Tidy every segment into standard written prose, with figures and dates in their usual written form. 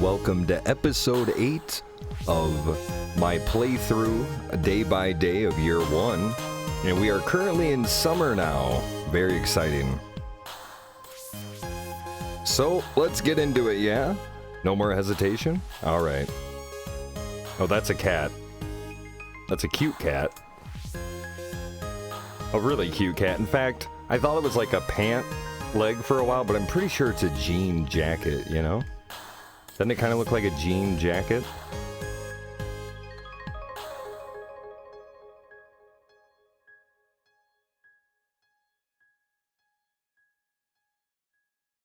Welcome to episode 8 of my playthrough day by day of year 1. And we are currently in summer now. Very exciting. So let's get into it, yeah? No more hesitation? Alright. Oh, that's a cat. That's a cute cat. A really cute cat. In fact, I thought it was like a pant leg for a while, but I'm pretty sure it's a jean jacket, you know? Doesn't it kind of look like a jean jacket?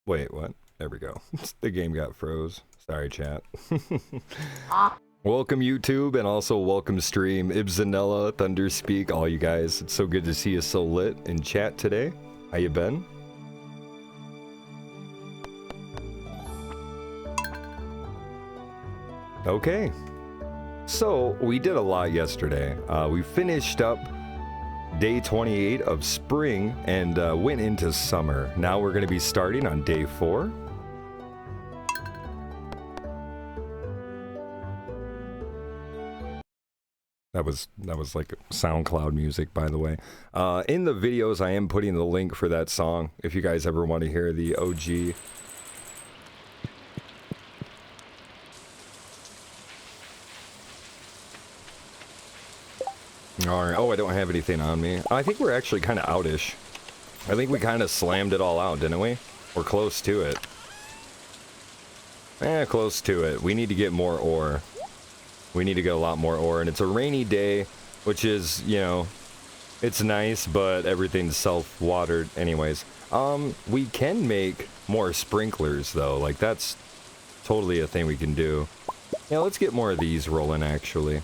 Wait, what? There we go. The game got froze. Sorry, chat. Welcome, YouTube, and also welcome, stream. Ibzanella, Thunderspeak, all you guys. It's so good to see you so lit in chat today. How you been? Okay. So, we did a lot yesterday. We finished up day 28 of spring and went into summer. Now we're going to be starting on day 4. That was like SoundCloud music, by the way. In the videos, I am putting the link for that song if you guys ever want to hear the OG. Alright, oh, I don't have anything on me. I think we're actually kind of outish. I think we kind of slammed it all out, didn't we? We're close to it. Close to it. We need to get more ore. We need to get a lot more ore, and it's a rainy day, which is, you know, it's nice, but everything's self-watered anyways. We can make more sprinklers, though. Like, that's totally a thing we can do. Yeah, let's get more of these rolling, actually.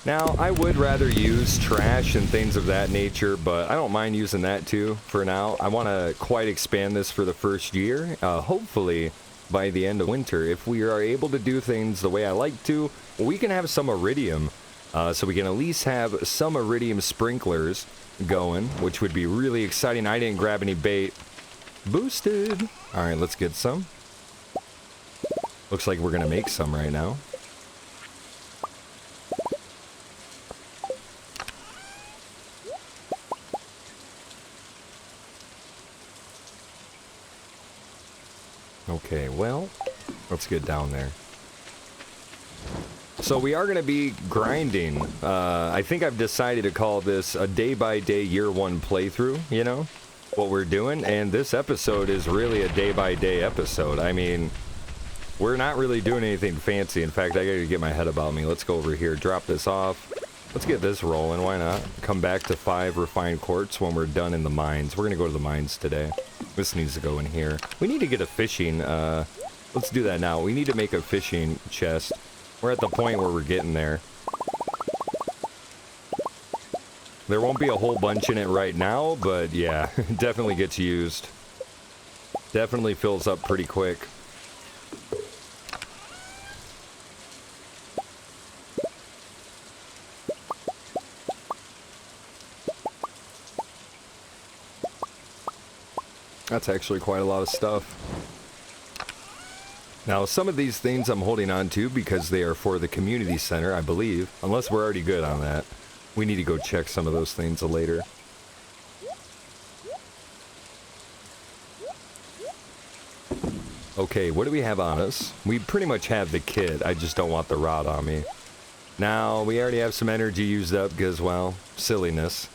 Now, I would rather use trash and things of that nature, but I don't mind using that too for now. I want to quite expand this for the first year. Hopefully, by the end of winter, if we are able to do things the way I like to, we can have some iridium. So we can at least have some iridium sprinklers going, which would be really exciting. I didn't grab any bait. Boosted! Alright, let's get some. Looks like we're going to make some right now. Okay, well, let's get down there. So we are going to be grinding. I think I've decided to call this a day-by-day year 1 playthrough, you know, what we're doing. And this episode is really a day-by-day episode. I mean, we're not really doing anything fancy. In fact, I got to get my head about me. Let's go over here, drop this off. Let's get this rolling, why not? Come back to 5 refined quartz when we're done in the mines. We're going to go to the mines today. This needs to go in here. We need to get a fishing, let's do that now. We need to make a fishing chest. We're at the point where we're getting there. There won't be a whole bunch in it right now, but yeah, it definitely gets used. Definitely fills up pretty quick. That's actually quite a lot of stuff. Now, some of these things I'm holding on to because they are for the community center, I believe. Unless we're already good on that. We need to go check some of those things later. Okay, what do we have on us? We pretty much have the kit. I just don't want the rod on me. Now, we already have some energy used up because, well, silliness.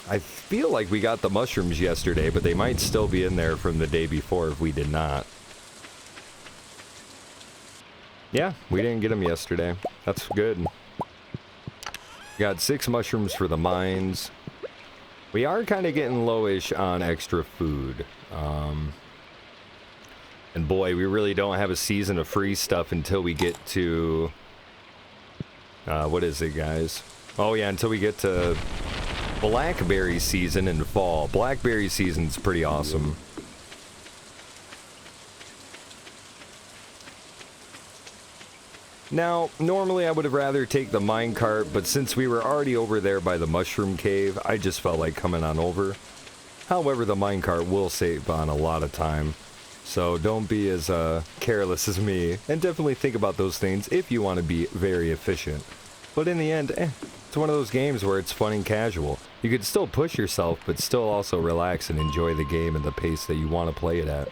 I feel like we got the mushrooms yesterday, but they might still be in there from the day before if we did not. Yeah, we didn't get them yesterday. That's good. Got 6 mushrooms for the mines. We are kind of getting lowish on extra food. And boy, we really don't have a season of free stuff until we get to... what is it, guys? Oh yeah, until we get to... blackberry season in fall. Blackberry season's pretty awesome. Now, normally I would have rather take the minecart, but since we were already over there by the mushroom cave, I just felt like coming on over. However, the minecart will save on a lot of time. So don't be as careless as me, and definitely think about those things if you want to be very efficient. But in the end, it's one of those games where it's fun and casual. You could still push yourself, but still also relax and enjoy the game at the pace that you want to play it at.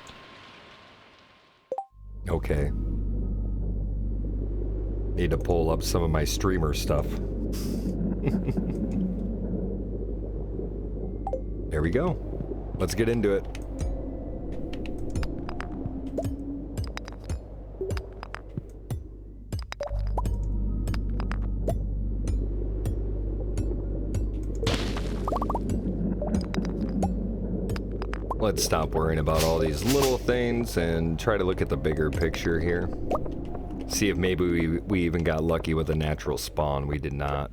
Okay. Need to pull up some of my streamer stuff. There we go. Let's get into it. Let's stop worrying about all these little things and try to look at the bigger picture here. See if maybe we even got lucky with a natural spawn. We did not.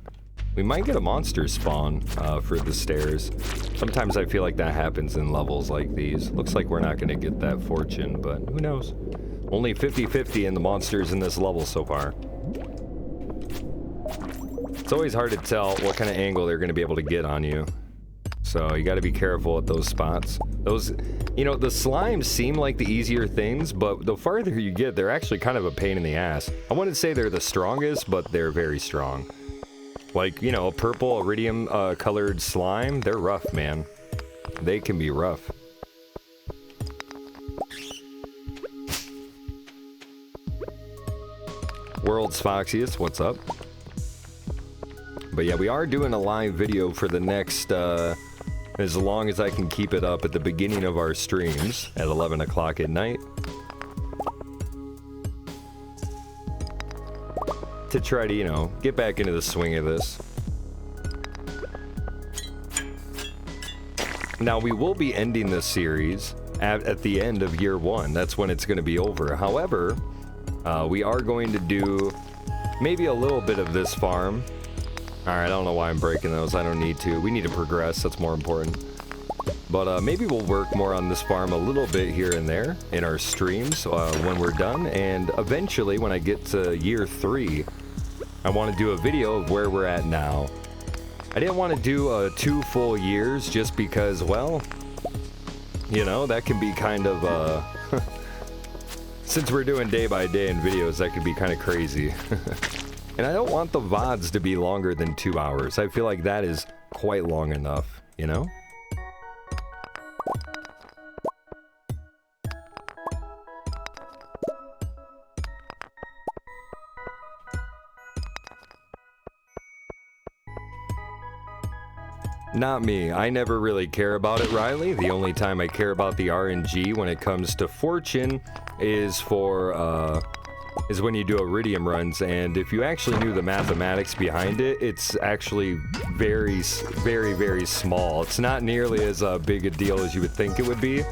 We might get a monster spawn for the stairs. Sometimes I feel like that happens in levels like these. Looks like we're not going to get that fortune, but who knows? Only 50-50 in the monsters in this level so far. It's always hard to tell what kind of angle they're going to be able to get on you. So you got to be careful at those spots. Those, you know, the slimes seem like the easier things, but the farther you get, they're actually kind of a pain in the ass. I wouldn't say they're the strongest, but they're very strong. Like, you know, a purple iridium colored slime, they're rough, man. They can be rough. World's Foxiest, what's up? But yeah, we are doing a live video for the next, as long as I can keep it up at the beginning of our streams at 11 o'clock at night. To try to, you know, get back into the swing of this. Now, we will be ending this series at the end of year 1. That's when it's going to be over. However, we are going to do maybe a little bit of this farm. Alright, I don't know why I'm breaking those. I don't need to. We need to progress. That's more important. But maybe we'll work more on this farm a little bit here and there in our streams when we're done. And eventually, when I get to year 3, I want to do a video of where we're at now. I didn't want to do 2 full years just because, well, you know, that can be kind of, since we're doing day by day in videos, that could be kind of crazy. And I don't want the VODs to be longer than 2 hours. I feel like that is quite long enough, you know? Not me. I never really care about it, Riley. The only time I care about the RNG when it comes to fortune is for, is when you do iridium runs, and if you actually knew the mathematics behind it, it's actually very, very, very small. It's not nearly as big a deal as you would think it would be,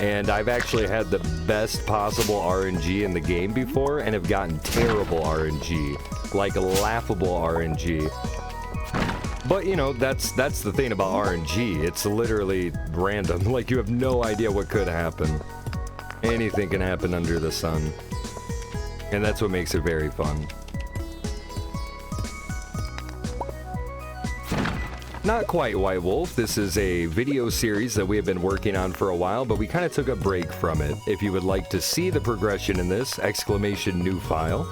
and I've actually had the best possible RNG in the game before, and have gotten terrible RNG, like laughable RNG. But, you know, that's the thing about RNG. It's literally random. Like, you have no idea what could happen. Anything can happen under the sun. And that's what makes it very fun. Not quite White Wolf. This is a video series that we have been working on for a while, but we kind of took a break from it. If you would like to see the progression in this, exclamation new file.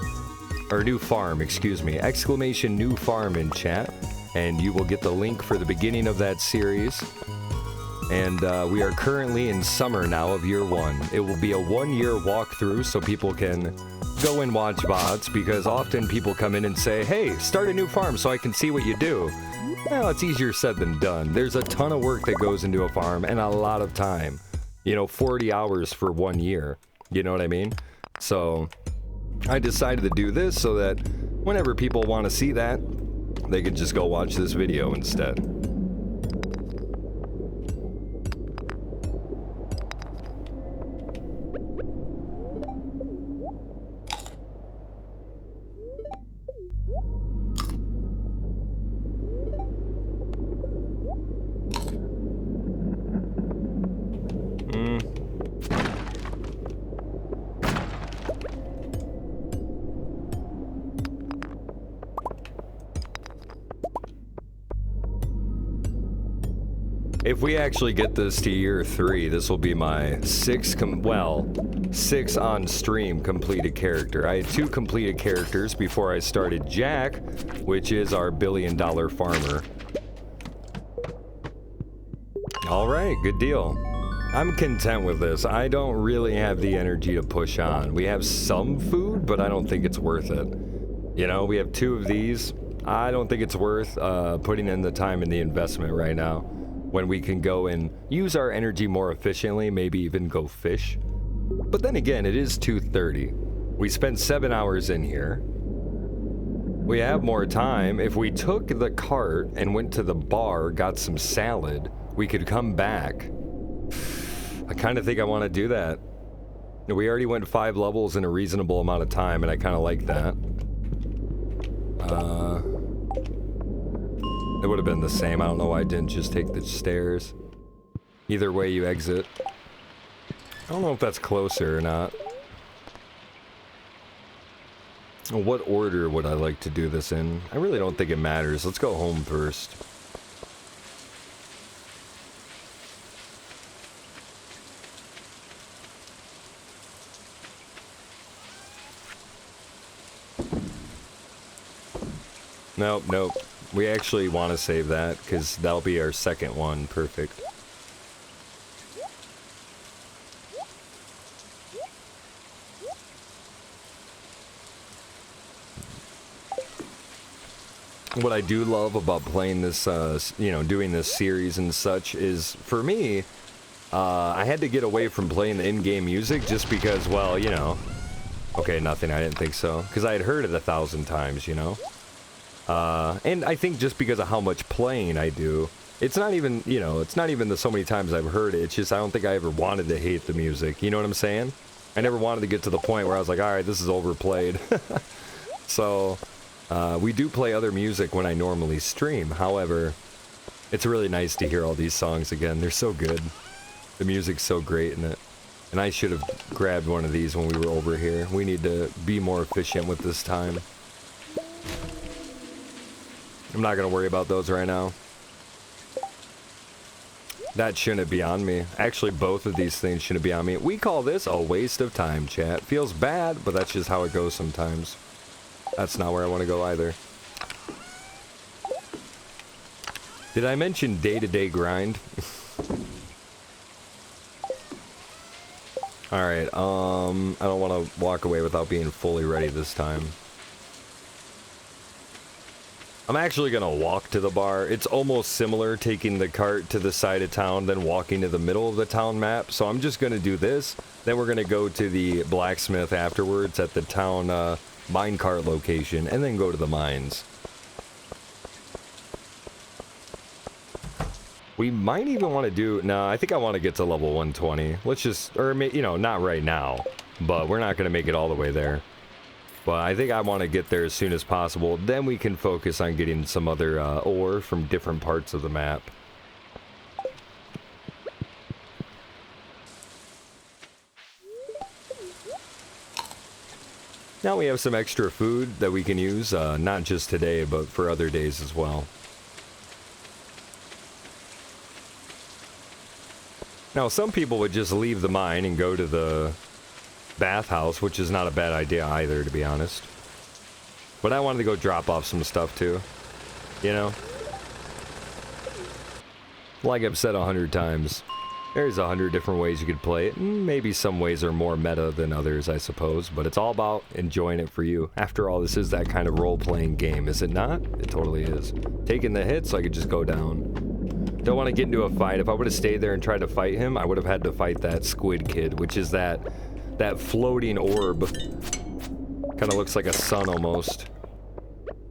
Or new farm, excuse me. Exclamation new farm in chat. And you will get the link for the beginning of that series. And we are currently in summer now of year 1. It will be a 1-year walkthrough so people can go and watch VODs, because often people come in and say, hey, start a new farm so I can see what you do. Well, it's easier said than done. There's a ton of work that goes into a farm and a lot of time. You know, 40 hours for 1 year. You know what I mean? So I decided to do this so that whenever people want to see that, they could just go watch this video instead. If we actually get this to year 3, this will be my 6 on stream completed character. I had 2 completed characters before I started Jack, which is our $1 billion farmer. Alright, good deal. I'm content with this. I don't really have the energy to push on. We have some food, but I don't think it's worth it. You know, we have 2 of these. I don't think it's worth putting in the time and the investment right now, when we can go and use our energy more efficiently, maybe even go fish. But then again, it is 2:30. We spent 7 hours in here. We have more time. If we took the cart and went to the bar, got some salad, we could come back. I kind of think I want to do that. We already went 5 levels in a reasonable amount of time, and I kind of like that. It would have been the same. I don't know why I didn't just take the stairs. Either way you exit. I don't know if that's closer or not. What order would I like to do this in? I really don't think it matters. Let's go home first. Nope, nope. We actually want to save that, because that'll be our second one. Perfect. What I do love about playing this, you know, doing this series and such is, for me, I had to get away from playing the in-game music just because, well, you know. Okay, nothing, I didn't think so. Because I had heard it 1,000 times, you know. And I think just because of how much playing I do, it's not even, you know, it's not even the so many times I've heard it. It's just I don't think I ever wanted to hate the music. You know what I'm saying? I never wanted to get to the point where I was like, all right, this is overplayed. So, we do play other music when I normally stream. However, it's really nice to hear all these songs again. They're so good. The music's so great in it. And I should have grabbed one of these when we were over here. We need to be more efficient with this time. I'm not going to worry about those right now. That shouldn't be on me. Actually, both of these things shouldn't be on me. We call this a waste of time, chat. Feels bad, but that's just how it goes sometimes. That's not where I want to go either. Did I mention day-to-day grind? Alright, I don't want to walk away without being fully ready this time. I'm actually gonna walk to the bar. It's almost similar taking the cart to the side of town than walking to the middle of the town map. So I'm just gonna do this. Then we're gonna go to the blacksmith afterwards at the town minecart location, and then go to the mines. We might even want to do... No, I think I want to get to level 120. Let's just... Or, you know, not right now. But we're not gonna make it all the way there. But I think I want to get there as soon as possible. Then we can focus on getting some other ore from different parts of the map. Now we have some extra food that we can use, not just today, but for other days as well. Now, some people would just leave the mine and go to the bathhouse, which is not a bad idea either, to be honest. But I wanted to go drop off some stuff too, you know? Like I've said 100 times, there's 100 different ways you could play it, and maybe some ways are more meta than others, I suppose, but it's all about enjoying it for you. After all, this is that kind of role-playing game, is it not? It totally is. Taking the hits so I could just go down. Don't want to get into a fight. If I would have stayed there and tried to fight him, I would have had to fight that squid kid, which is that floating orb. Kind of looks like a sun almost.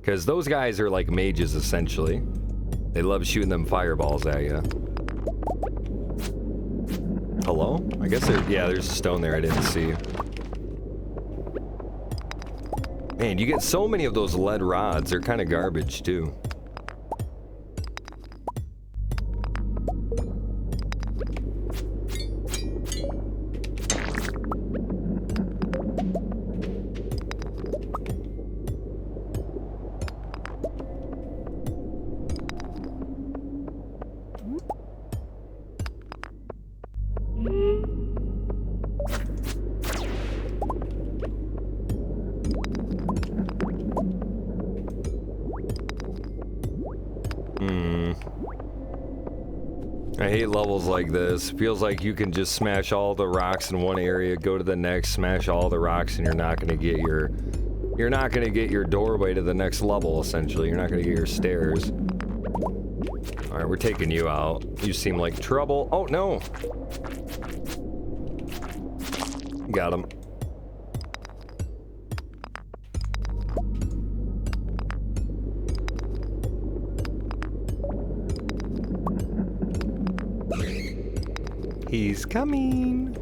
Because those guys are like mages, essentially. They love shooting them fireballs at you. Hello? I guess yeah, there's a stone there I didn't see. Man, you get so many of those lead rods. They're kind of garbage, too. I hate levels like this. Feels like you can just smash all the rocks in one area, go to the next, smash all the rocks, and you're not gonna get your doorway to the next level, essentially. You're not gonna get your stairs. Alright, we're taking you out. You seem like trouble. Oh, no! Got him. He's coming.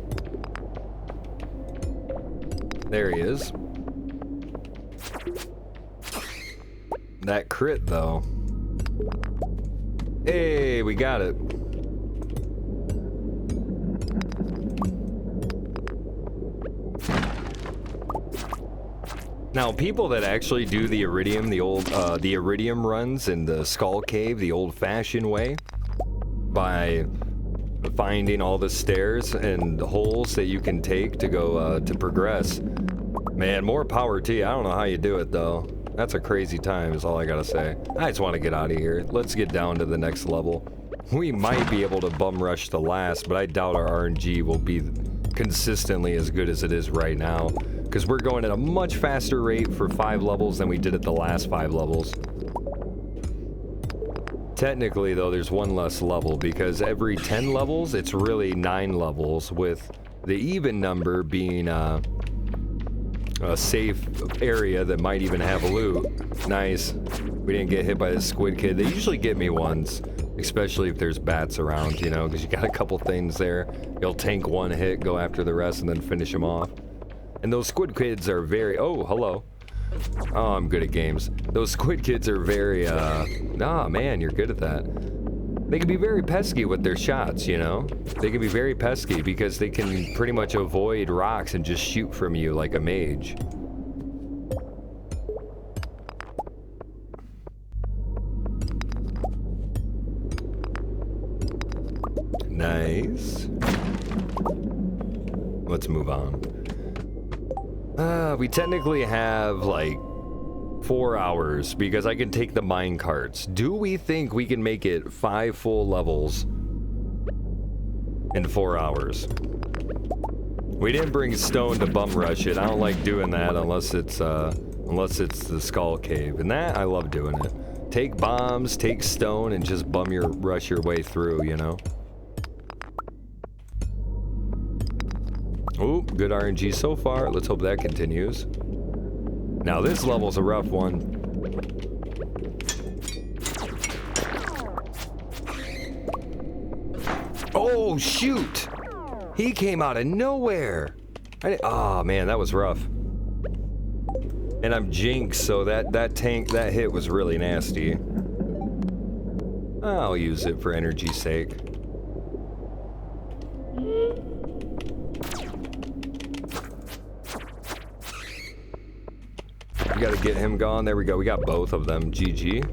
There he is. That crit, though. Hey, we got it. Now, people that actually do the Iridium, the Iridium runs in the Skull Cave the old-fashioned way, by finding all the stairs and holes that you can take to go to progress. Man, more power to you. I don't know how you do it, though. That's a crazy time, is all I gotta say. I just want to get out of here. Let's get down to the next level. We might be able to bum rush the last, but I doubt our RNG will be consistently as good as it is right now, because we're going at a much faster rate for 5 levels than we did at the last 5 levels. Technically, though, there's one less level, because every 10 levels, it's really 9 levels, with the even number being a safe area that might even have loot. Nice. We didn't get hit by the squid kid. They usually get me once, especially if there's bats around, you know, because you got a couple things there. You'll tank one hit, go after the rest, and then finish them off. And those squid kids are very... Oh, hello. Oh, I'm good at games. Those squid kids are very, Ah, man, you're good at that. They can be very pesky with their shots, you know? They can be very pesky because they can pretty much avoid rocks and just shoot from you like a mage. Nice. Let's move on. We technically have, like, 4 hours because I can take the mine carts. Do we think we can make it 5 full levels in 4 hours? We didn't bring stone to bum rush it. I don't like doing that unless it's the Skull Cave. And that, I love doing it. Take bombs, take stone, and just rush your way through, you know? Oh, good RNG so far. Let's hope that continues. Now this level's a rough one. Oh, shoot! He came out of nowhere! Oh, man, that was rough. And I'm jinxed, so that hit was really nasty. I'll use it for energy's sake. We gotta get him gone. There we go. We got both of them. GG.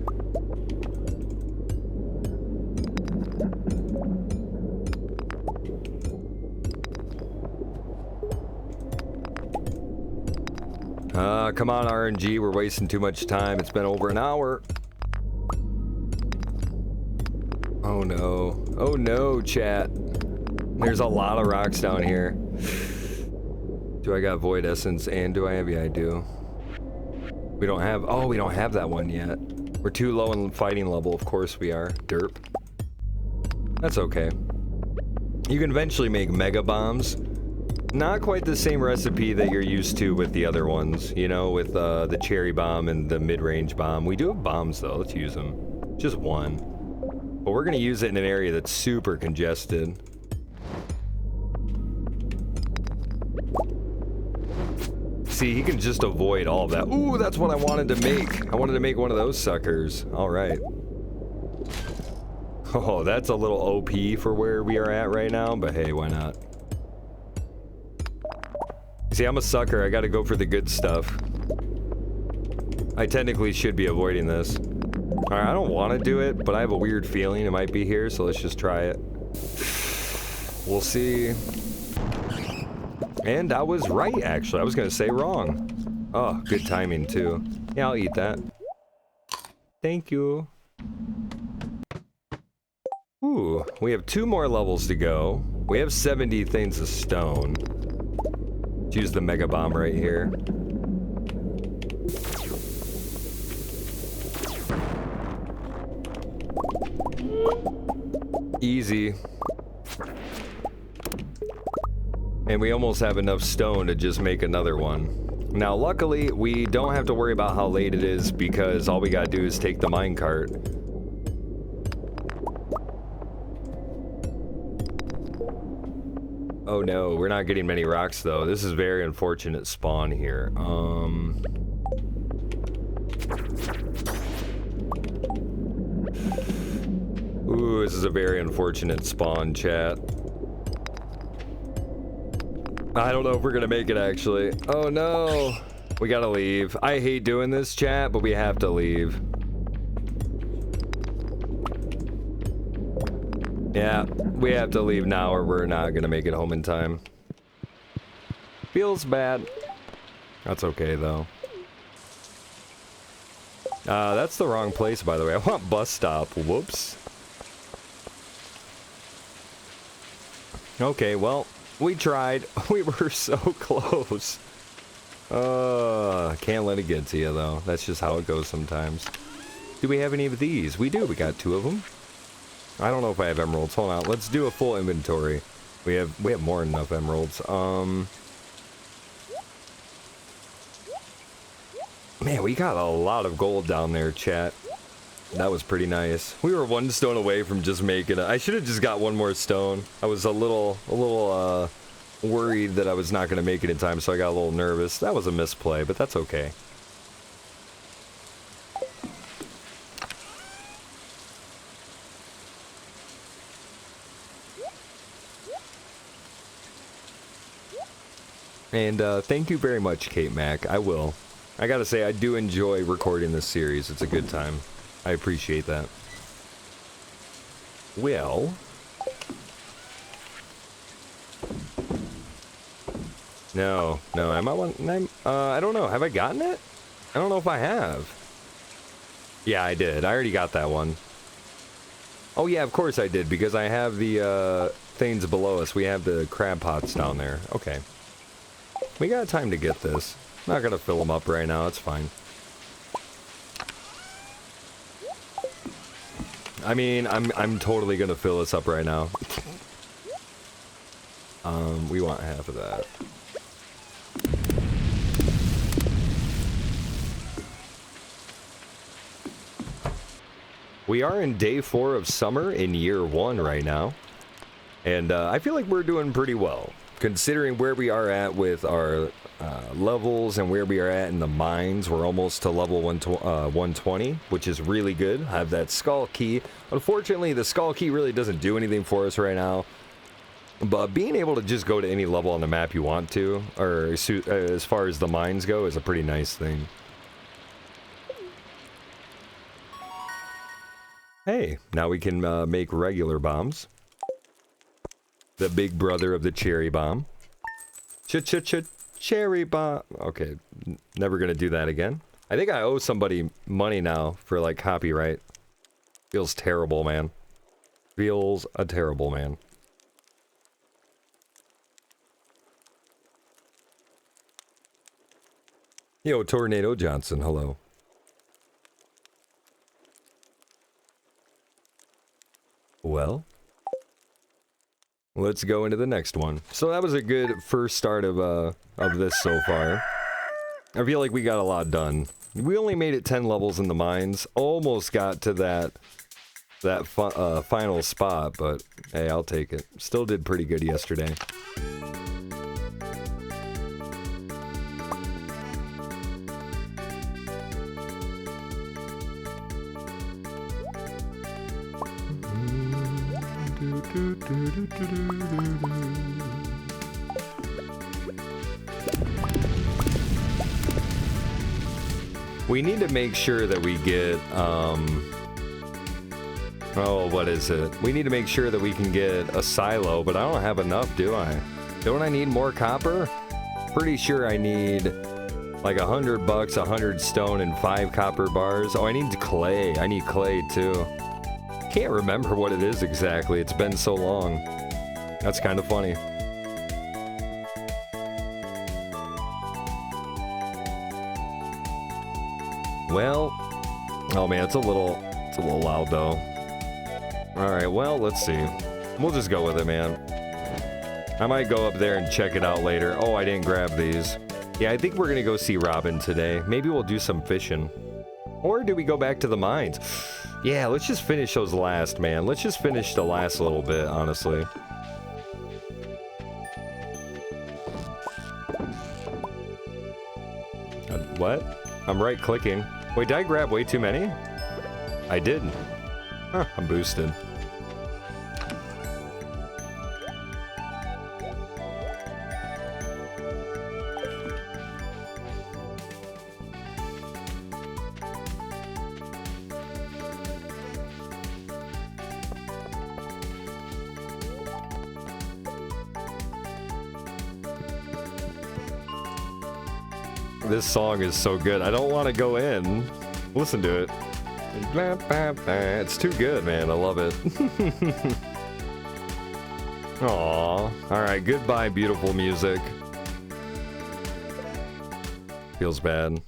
Come on, RNG. We're wasting too much time. It's been over an hour. Oh no. Oh no, chat. There's a lot of rocks down here. Do I got Void Essence and do I have... Yeah, I do. We don't have... Oh, we don't have that one yet. We're too low in fighting level. Of course we are. Derp. That's okay. You can eventually make mega bombs. Not quite the same recipe that you're used to with the other ones, you know, with the cherry bomb and the mid-range bomb. We do have bombs, though. Let's use them. Just one. But we're going to use it in an area that's super congested. See, he can just avoid all of that. Ooh, that's what I wanted to make. I wanted to make one of those suckers. All right. Oh, that's a little OP for where we are at right now, but hey, why not? See, I'm a sucker. I gotta go for the good stuff. I technically should be avoiding this. Alright, I don't want to do it, but I have a weird feeling it might be here, so let's just try it. We'll see. And I was right, actually. I was gonna say wrong. Oh, good timing, too. Yeah, I'll eat that. Thank you. Ooh, we have 2 more levels to go. We have 70 things of stone. Let's use the mega bomb right here. Easy. And we almost have enough stone to just make another one. Now, luckily, we don't have to worry about how late it is because all we gotta do is take the minecart. Oh no, we're not getting many rocks though. This is very unfortunate spawn here. Ooh, this is a very unfortunate spawn, chat. I don't know if we're gonna make it actually. Oh no, we gotta leave. I hate doing this, chat, but we have to leave. Yeah, we have to leave now or we're not gonna make it home in time. Feels bad. That's okay though. That's the wrong place, by the way. I want bus stop. Whoops. Okay, well, we tried. We were so close. Can't let it get to you though. That's just how it goes sometimes. Do we have any of these? We do. We got 2 of them. I don't know if I have emeralds. Hold on. Let's do a full inventory. We have more than enough emeralds. Man, we got a lot of gold down there, chat. That was pretty nice. We were 1 stone away from just making it. I should have just got 1 more stone. I was a little worried that I was not going to make it in time, so I got a little nervous. That was a misplay, but that's okay. And thank you very much, Kate Mac. I will. I gotta say, I do enjoy recording this series. It's a good time. I appreciate that. Well... No, am I one? I don't know. Have I gotten it? I don't know if I have. Yeah, I did. I already got that one. Oh yeah, of course I did, because I have the things below us. We have the crab pots down there. Okay. We got time to get this. Not gonna fill them up right now. It's fine. I mean, I'm totally gonna fill this up right now. We want half of that. We are in day 4 of summer in year 1 right now. And I feel like we're doing pretty well. Considering where we are at with our levels and where we are at in the mines, we're almost to level 120, which is really good. I have that skull key. Unfortunately, the skull key really doesn't do anything for us right now. But being able to just go to any level on the map you want to, or as far as the mines go, is a pretty nice thing. Hey, now we can make regular bombs. The big brother of the cherry bomb. Cherry bomb. Okay, never gonna do that again. I think I owe somebody money now for like copyright. Feels terrible, man. Feels a terrible, man. Yo, Tornado Johnson, hello. Well, let's go into the next one. So that was a good first start of this so far. I feel like we got a lot done. We only made it 10 levels in the mines. Almost got to that final spot, but hey, I'll take it. Still did pretty good yesterday. We need to make sure that we get, oh, what is it? We need to make sure that we can get a silo, but I don't have enough, do I? Don't I need more copper? Pretty sure I need like $100, 100 stone, and 5 copper bars. Oh, I need clay. I need clay too. can't remember what it is exactly. It's been so long. That's kind of funny. Well, oh man, it's a little loud though. All right, well, let's see. We'll just go with it, man. I might go up there and check it out later. Oh, I didn't grab these. Yeah, I think we're gonna go see Robin today. Maybe we'll do some fishing. Or do we go back to the mines? Yeah, let's just finish those last, man. Let's just finish the last little bit, honestly. What? I'm right-clicking. Wait, did I grab way too many? I did. Huh, I'm boosted. This song is so good. I don't want to go in. Listen to it. It's too good, man. I love it. Aww. Alright, goodbye, beautiful music. Feels bad.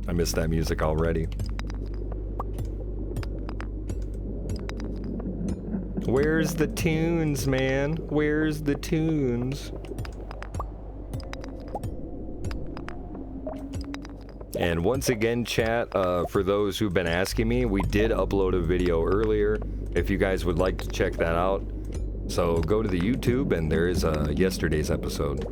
I missed that music already. Where's the tunes, man? Where's the tunes? And once again, chat, for those who've been asking me, we did upload a video earlier, if you guys would like to check that out. So go to the YouTube, and there is yesterday's episode.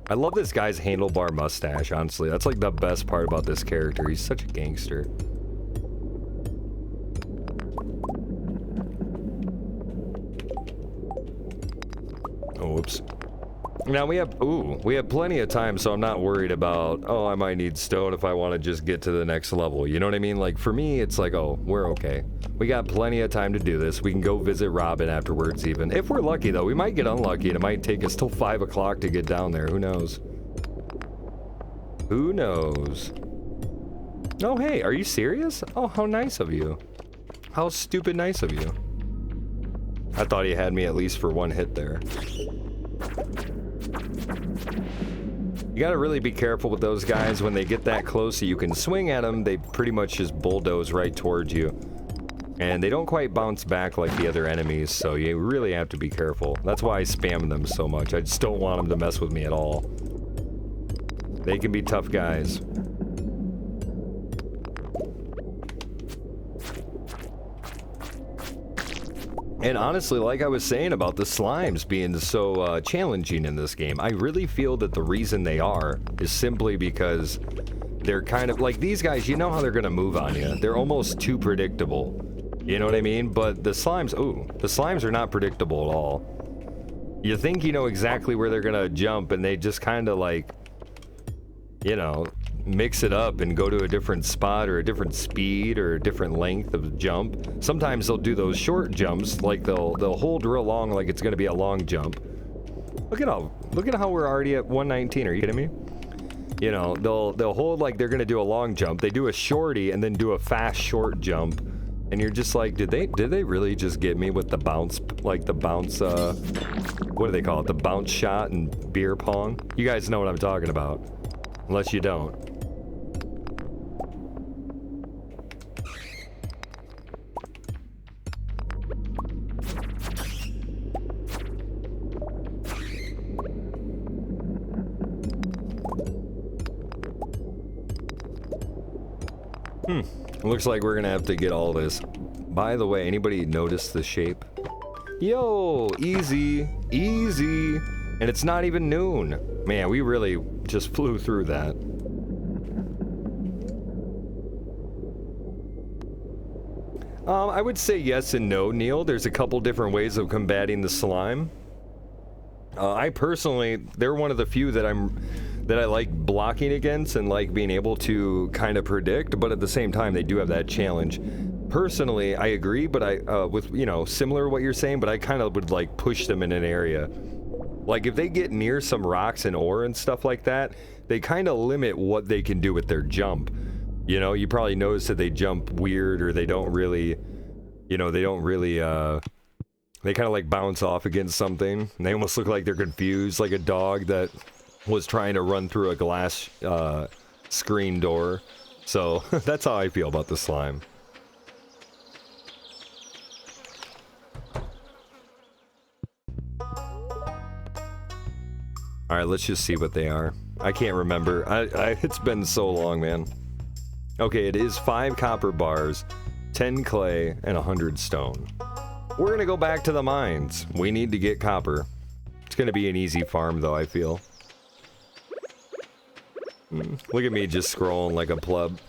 I love this guy's handlebar mustache, honestly. That's like the best part about this character. He's such a gangster. Whoops. Now we have plenty of time, so I'm not worried about, oh, I might need stone if I want to just get to the next level. You know what I mean? Like, for me, it's like, oh, we're okay. We got plenty of time to do this. We can go visit Robin afterwards, even. If we're lucky, though. We might get unlucky, and it might take us till 5 o'clock to get down there. Who knows? Who knows? Oh, hey, are you serious? Oh, how nice of you. How stupid nice of you. I thought he had me at least for one hit there. You gotta really be careful with those guys. When they get that close so you can swing at them, they pretty much just bulldoze right towards you. And they don't quite bounce back like the other enemies, so you really have to be careful. That's why I spam them so much. I just don't want them to mess with me at all. They can be tough guys. And honestly, like I was saying about the slimes being so challenging in this game, I really feel that the reason they are is simply because they're kind of like these guys, you know how they're gonna move on you. They're almost too predictable. You know what I mean? But the slimes, the slimes are not predictable at all. You think you know exactly where they're gonna jump, and they just kind of like, you know, mix it up and go to a different spot or a different speed or a different length of jump. Sometimes they'll do those short jumps, like they'll hold real long like it's gonna be a long jump. Look at how we're already at 119. Are you kidding me? You know, they'll hold like they're gonna do a long jump. They do a shorty and then do a fast short jump. And you're just like, did they really just get me with the bounce, like the bounce, what do they call it? The bounce shot and beer pong? You guys know what I'm talking about. Unless you don't. Looks like we're gonna have to get all this. By the way, anybody notice the shape? Yo, easy, easy. And it's not even noon. Man, we really just flew through that. I would say yes and no, Neil. There's a couple different ways of combating the slime. I personally, they're one of the few that I like blocking against and like being able to kind of predict, but at the same time, they do have that challenge. Personally, I agree, but with, you know, similar to what you're saying, but I kind of would like push them in an area. Like if they get near some rocks and ore and stuff like that, they kind of limit what they can do with their jump. You know, you probably notice that they jump weird, or they don't really, you know, they kind of like bounce off against something, and they almost look like they're confused, like a dog that was trying to run through a glass screen door. So that's how I feel about the slime. Alright, let's just see what they are. I can't remember. It's been so long, man. Okay, it is 5 copper bars, 10 clay, and 100 stone. We're gonna go back to the mines. We need to get copper. It's gonna be an easy farm, though, I feel. Look at me just scrolling like a pleb.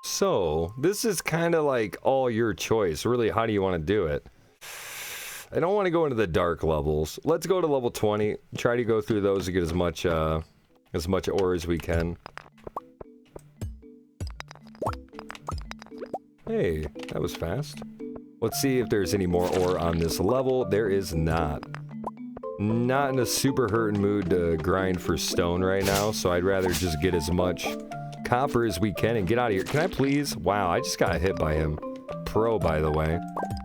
So, this is kind of like all your choice. Really, how do you want to do it? I don't want to go into the dark levels. Let's go to level 20. Try to go through those to get as much ore as we can. Hey, that was fast. Let's see if there's any more ore on this level. There is not. Not in a super hurting mood to grind for stone right now, so I'd rather just get as much copper as we can and get out of here. Can I please? Wow, I just got hit by him. Pro, by the way.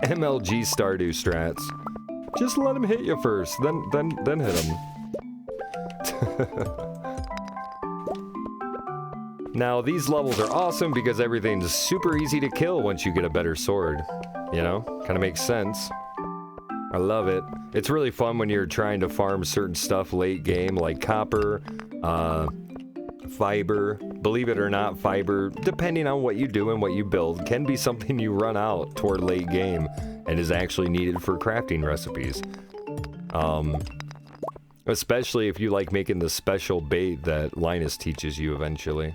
MLG Stardew strats. Just let him hit you first, then hit him. Now, these levels are awesome because everything's super easy to kill once you get a better sword. You know? Kind of makes sense. I love it. It's really fun when you're trying to farm certain stuff late game, like copper, fiber. Believe it or not, fiber, depending on what you do and what you build, can be something you run out toward late game and is actually needed for crafting recipes. Especially if you like making the special bait that Linus teaches you eventually.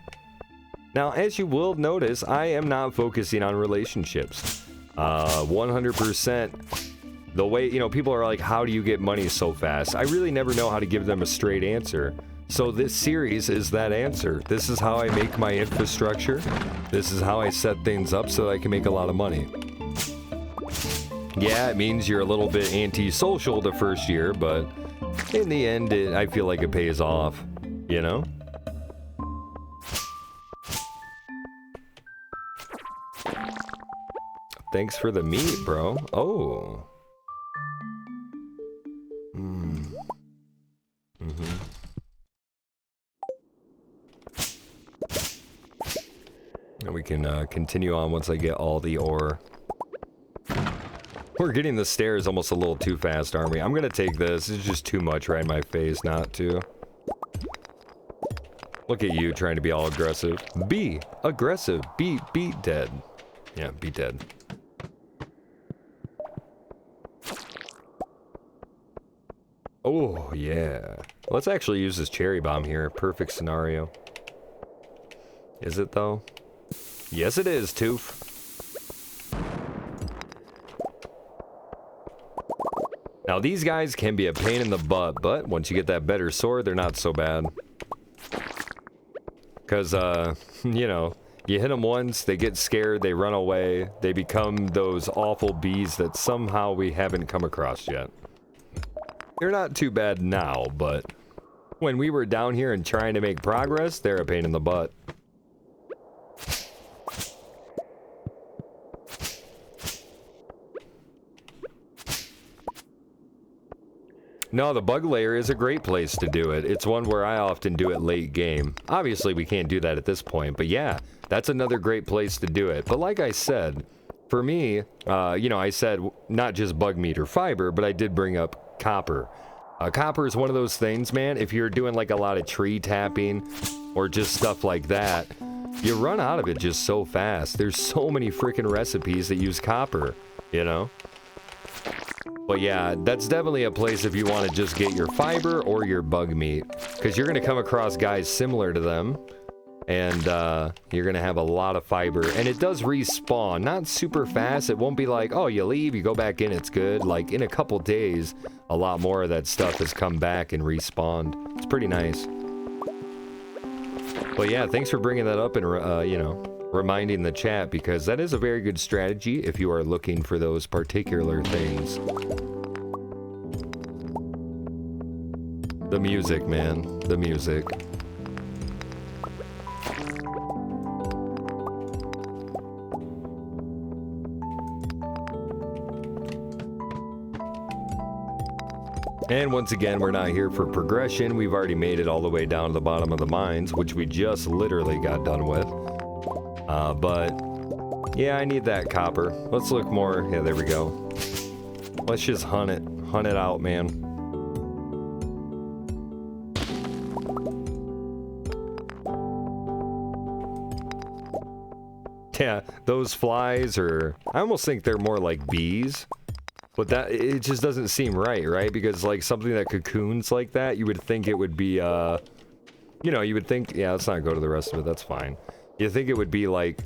Now, as you will notice, I am not focusing on relationships. 100%. The way, you know, people are like, how do you get money so fast? I really never know how to give them a straight answer. So this series is that answer. This is how I make my infrastructure. This is how I set things up so that I can make a lot of money. Yeah, it means you're a little bit antisocial the first year, but in the end, I feel like it pays off, you know? Thanks for the meat, bro. Oh. And we can continue on once I get all the ore. We're getting the stairs almost a little too fast, aren't we? I'm gonna take this. It's just too much right in my face not to. Look at you trying to be all aggressive. Be aggressive. Be dead. Yeah, be dead. Oh, yeah. Let's actually use this cherry bomb here. Perfect scenario. Is it, though? Yes, it is, Tooth. Now, these guys can be a pain in the butt, but once you get that better sword, they're not so bad. Because, you know, you hit them once, they get scared, they run away, they become those awful bees that somehow we haven't come across yet. They're not too bad now, but when we were down here and trying to make progress, they're a pain in the butt. No, the bug layer is a great place to do it. It's one where I often do it late game. Obviously, we can't do that at this point, but yeah, that's another great place to do it. But like I said, for me, you know, I said not just bug meat or fiber, but I did bring up copper. Copper is one of those things, man, if you're doing like a lot of tree tapping or just stuff like that, you run out of it just so fast. There's so many freaking recipes that use copper, you know? But yeah, that's definitely a place if you want to just get your fiber or your bug meat, because you're going to come across guys similar to them, and you're going to have a lot of fiber, and it does respawn, not super fast. It won't be like, oh, you leave, you go back in, it's good. Like, in a couple days, a lot more of that stuff has come back and respawned. It's pretty nice. But yeah, thanks for bringing that up and, you know, reminding the chat, because that is a very good strategy if you are looking for those particular things. The music, man. The music. And once again, we're not here for progression. We've already made it all the way down to the bottom of the mines, which we just literally got done with. But yeah, I need that copper. Let's look more. Yeah, there we go. Let's just hunt it. Hunt it out, man. Yeah, those flies are... I almost think they're more like bees. But that, it just doesn't seem right? Because, like, something that cocoons like that, you would think it would be, you know, you would think... Yeah, let's not go to the rest of it. That's fine. You think it would be, like,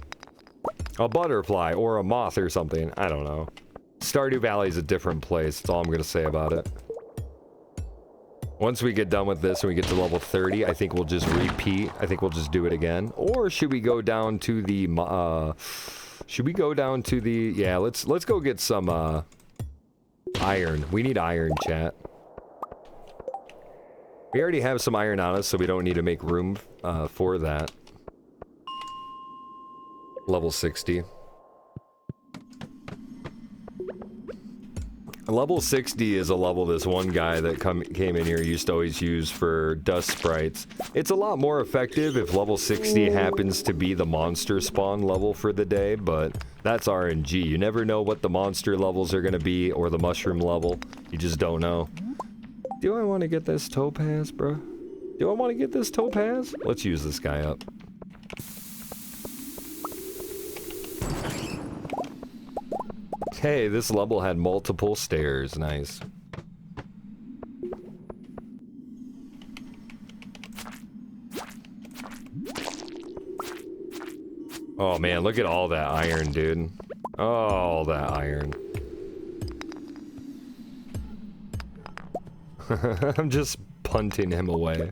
a butterfly or a moth or something. I don't know. Stardew Valley is a different place. That's all I'm going to say about it. Once we get done with this and we get to level 30, I think we'll just repeat. I think we'll just do it again. Or should we go down to the, should we go down to the... Yeah, let's go get some, iron. We need iron, chat. We already have some iron on us, so we don't need to make room, for that. Level 60. Level 60 is a level this one guy that came in here used to always use for dust sprites. It's a lot more effective if level 60 happens to be the monster spawn level for the day, but that's RNG. You never know what the monster levels are going to be, or the mushroom level. You just don't know. Do I want to get this topaz, bro? Do I want to get this topaz? Let's use this guy up. Hey, this level had multiple stairs. Nice. Oh man, look at all that iron, dude. All that iron. I'm just punting him away.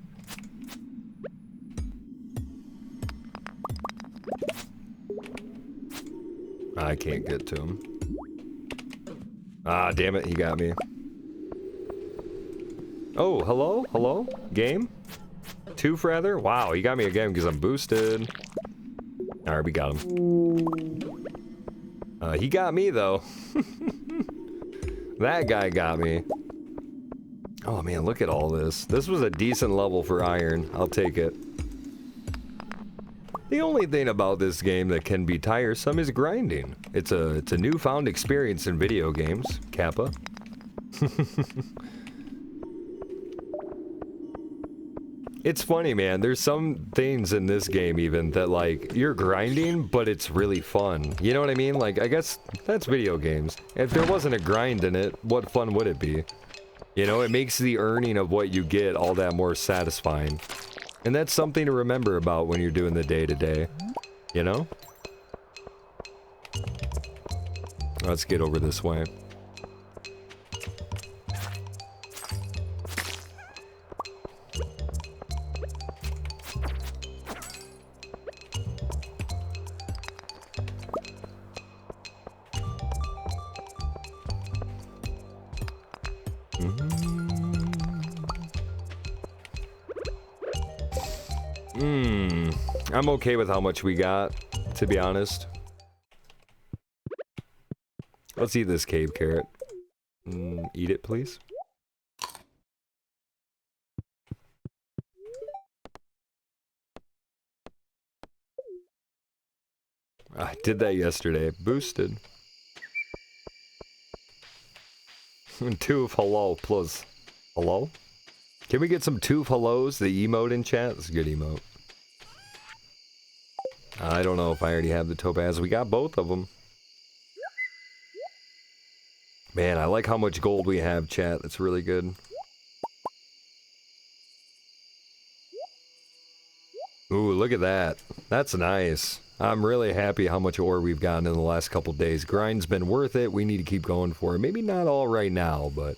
I can't get to him. Ah, damn it, he got me. Oh, hello? Hello? Game? Tooth, rather? Wow, he got me again because I'm boosted. Alright, we got him. He got me, though. That guy got me. Oh, man, look at all this. This was a decent level for iron. I'll take it. The only thing about this game that can be tiresome is grinding. It's a newfound experience in video games, Kappa. It's funny, man. There's some things in this game even that, like, you're grinding, but it's really fun. You know what I mean? Like, I guess that's video games. If there wasn't a grind in it, what fun would it be? You know, it makes the earning of what you get all that more satisfying. And that's something to remember about when you're doing the day-to-day, you know? Let's get over this way. I'm okay with how much we got, to be honest. Let's eat this cave carrot. Eat it, please. I did that yesterday. Boosted. Tooth hello, plus. Hello? Can we get some tooth hellos? The emote in chat? That's a good emote. I don't know if I already have the topaz. We got both of them. Man, I like how much gold we have, chat. That's really good. Ooh, look at that. That's nice. I'm really happy how much ore we've gotten in the last couple days. Grind's been worth it. We need to keep going for it. Maybe not all right now, but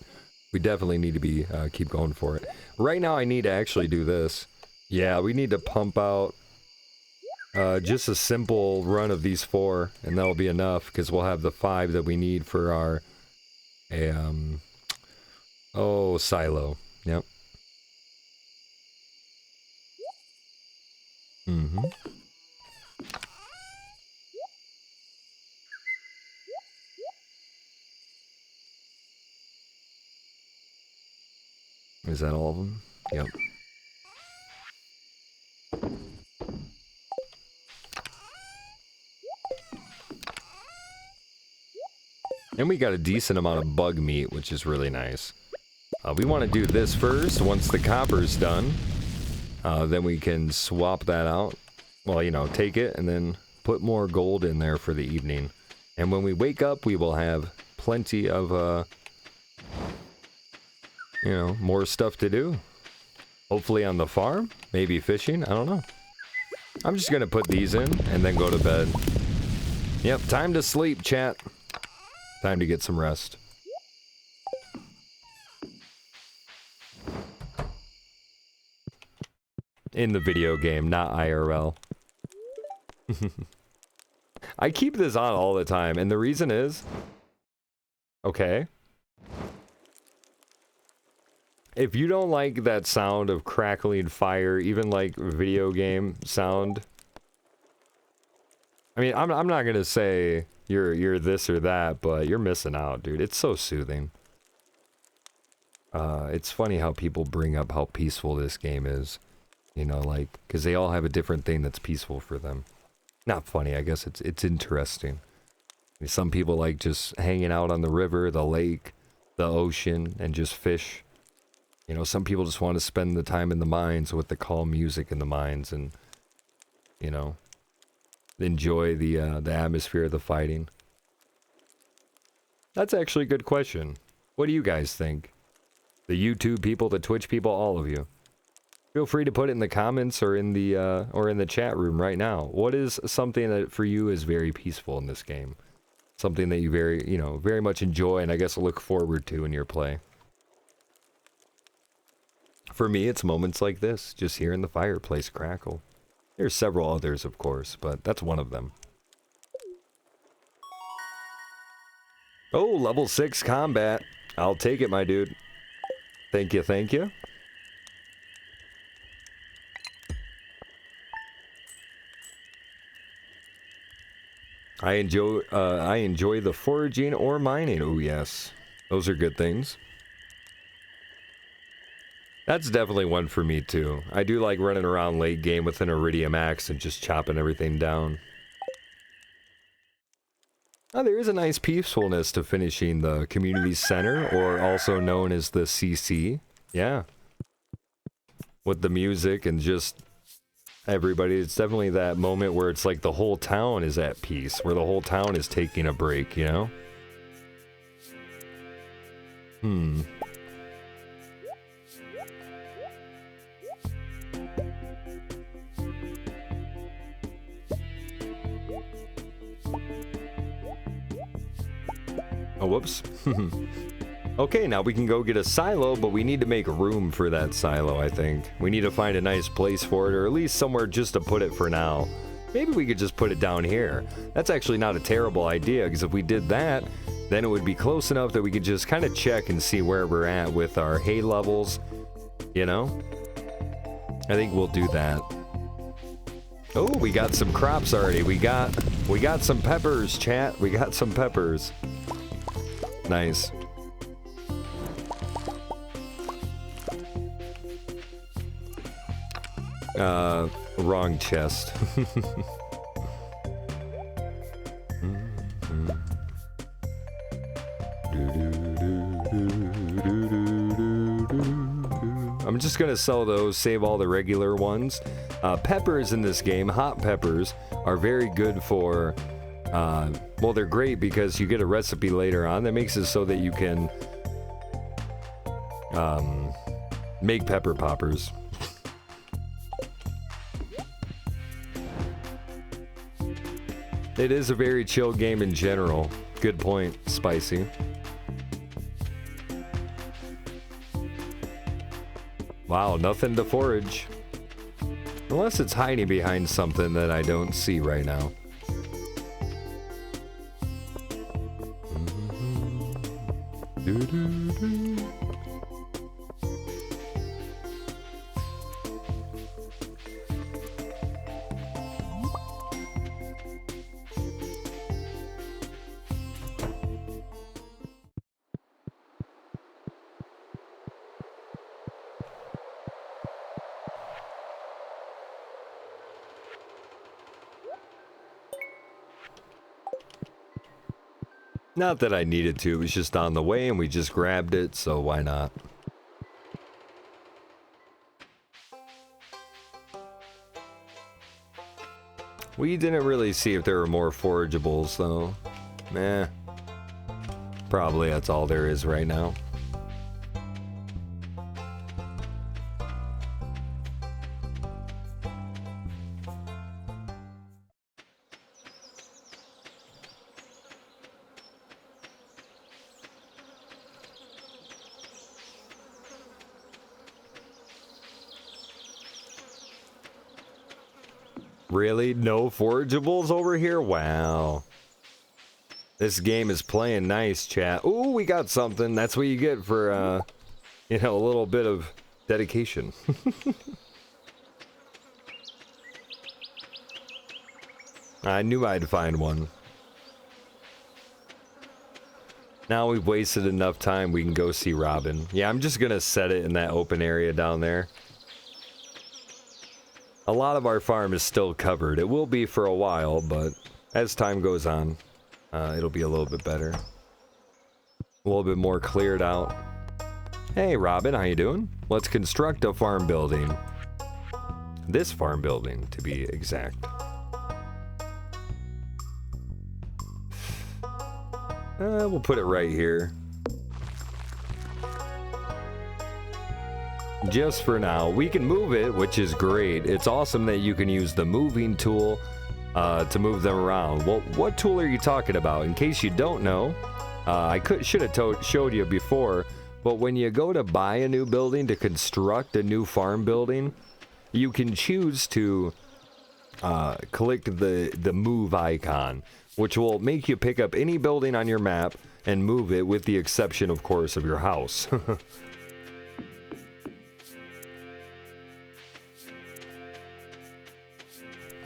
we definitely need to be keep going for it. Right now, I need to actually do this. Yeah, we need to pump out Just a simple run of these 4, and that'll be enough, because we'll have the 5 that we need for our, silo. Yep. Mm-hmm. Is that all of them? Yep. And we got a decent amount of bug meat, which is really nice. We want to do this first. Once the copper's done, then we can swap that out. Well, you know, take it and then put more gold in there for the evening. And when we wake up, we will have plenty of, you know, more stuff to do. Hopefully on the farm, maybe fishing, I don't know. I'm just gonna put these in and then go to bed. Yep, time to sleep, chat. Time to get some rest. In the video game, not IRL. I keep this on all the time, and the reason is... Okay. If you don't like that sound of crackling fire, even like video game sound... I mean, I'm not gonna say you're this or that, but you're missing out, dude. It's so soothing. It's funny how people bring up how peaceful this game is. You know, like, because they all have a different thing that's peaceful for them. Not funny, I guess it's interesting. I mean, some people like just hanging out on the river, the lake, the ocean, and just fish. You know, some people just want to spend the time in the mines with the calm music in the mines and, you know, enjoy the atmosphere of the fighting. That's actually a good question. What do you guys think? The YouTube people, the Twitch people, all of you. Feel free to put it in the comments or in the chat room right now. What is something that for you is very peaceful in this game? Something that you very much enjoy and I guess look forward to in your play. For me, it's moments like this, just hearing the fireplace crackle. There's several others, of course, but that's one of them. Oh, level 6 combat. I'll take it, my dude. Thank you, thank you. I enjoy the foraging or mining. Oh yes, those are good things. That's definitely one for me too. I do like running around late game with an iridium axe and just chopping everything down. Oh, there is a nice peacefulness to finishing the community center, or also known as the CC. Yeah. With the music and just everybody, it's definitely that moment where it's like the whole town is at peace, where the whole town is taking a break, you know? Oh, whoops. Okay, now we can go get a silo, but we need to make room for that silo, I think. We need to find a nice place for it, or at least somewhere just to put it for now. Maybe we could just put it down here. That's actually not a terrible idea, because if we did that, then it would be close enough that we could just kind of check and see where we're at with our hay levels, you know? I think we'll do that. Oh, we got some crops already. We got some peppers, chat. We got some peppers. Nice. Wrong chest. I'm just gonna sell those, save all the regular ones. Peppers in this game, hot peppers, are very good for, well, they're great because you get a recipe later on that makes it so that you can make pepper poppers. It is a very chill game in general. Good point, Spicy. Wow, nothing to forage. Unless it's hiding behind something that I don't see right now. Not that I needed to, it was just on the way and we just grabbed it, so why not? We didn't really see if there were more forageables though. Meh. Probably that's all there is right now. Really? No forageables over here? Wow. This game is playing nice, chat. Ooh, we got something. That's what you get for, you know, a little bit of dedication. I knew I'd find one. Now we've wasted enough time, we can go see Robin. Yeah, I'm just gonna set it in that open area down there. A lot of our farm is still covered. It will be for a while, but as time goes on, it'll be a little bit better. A little bit more cleared out. Hey, Robin, how you doing? Let's construct a farm building. This farm building, to be exact. We'll put it right here. Just for now. We can move it, which is great. It's awesome that you can use the moving tool to move them around. Well, what tool are you talking about? In case you don't know, I should have showed you before, but when you go to buy a new building, to construct a new farm building, you can choose to click the move icon, which will make you pick up any building on your map and move it, with the exception, of course, of your house.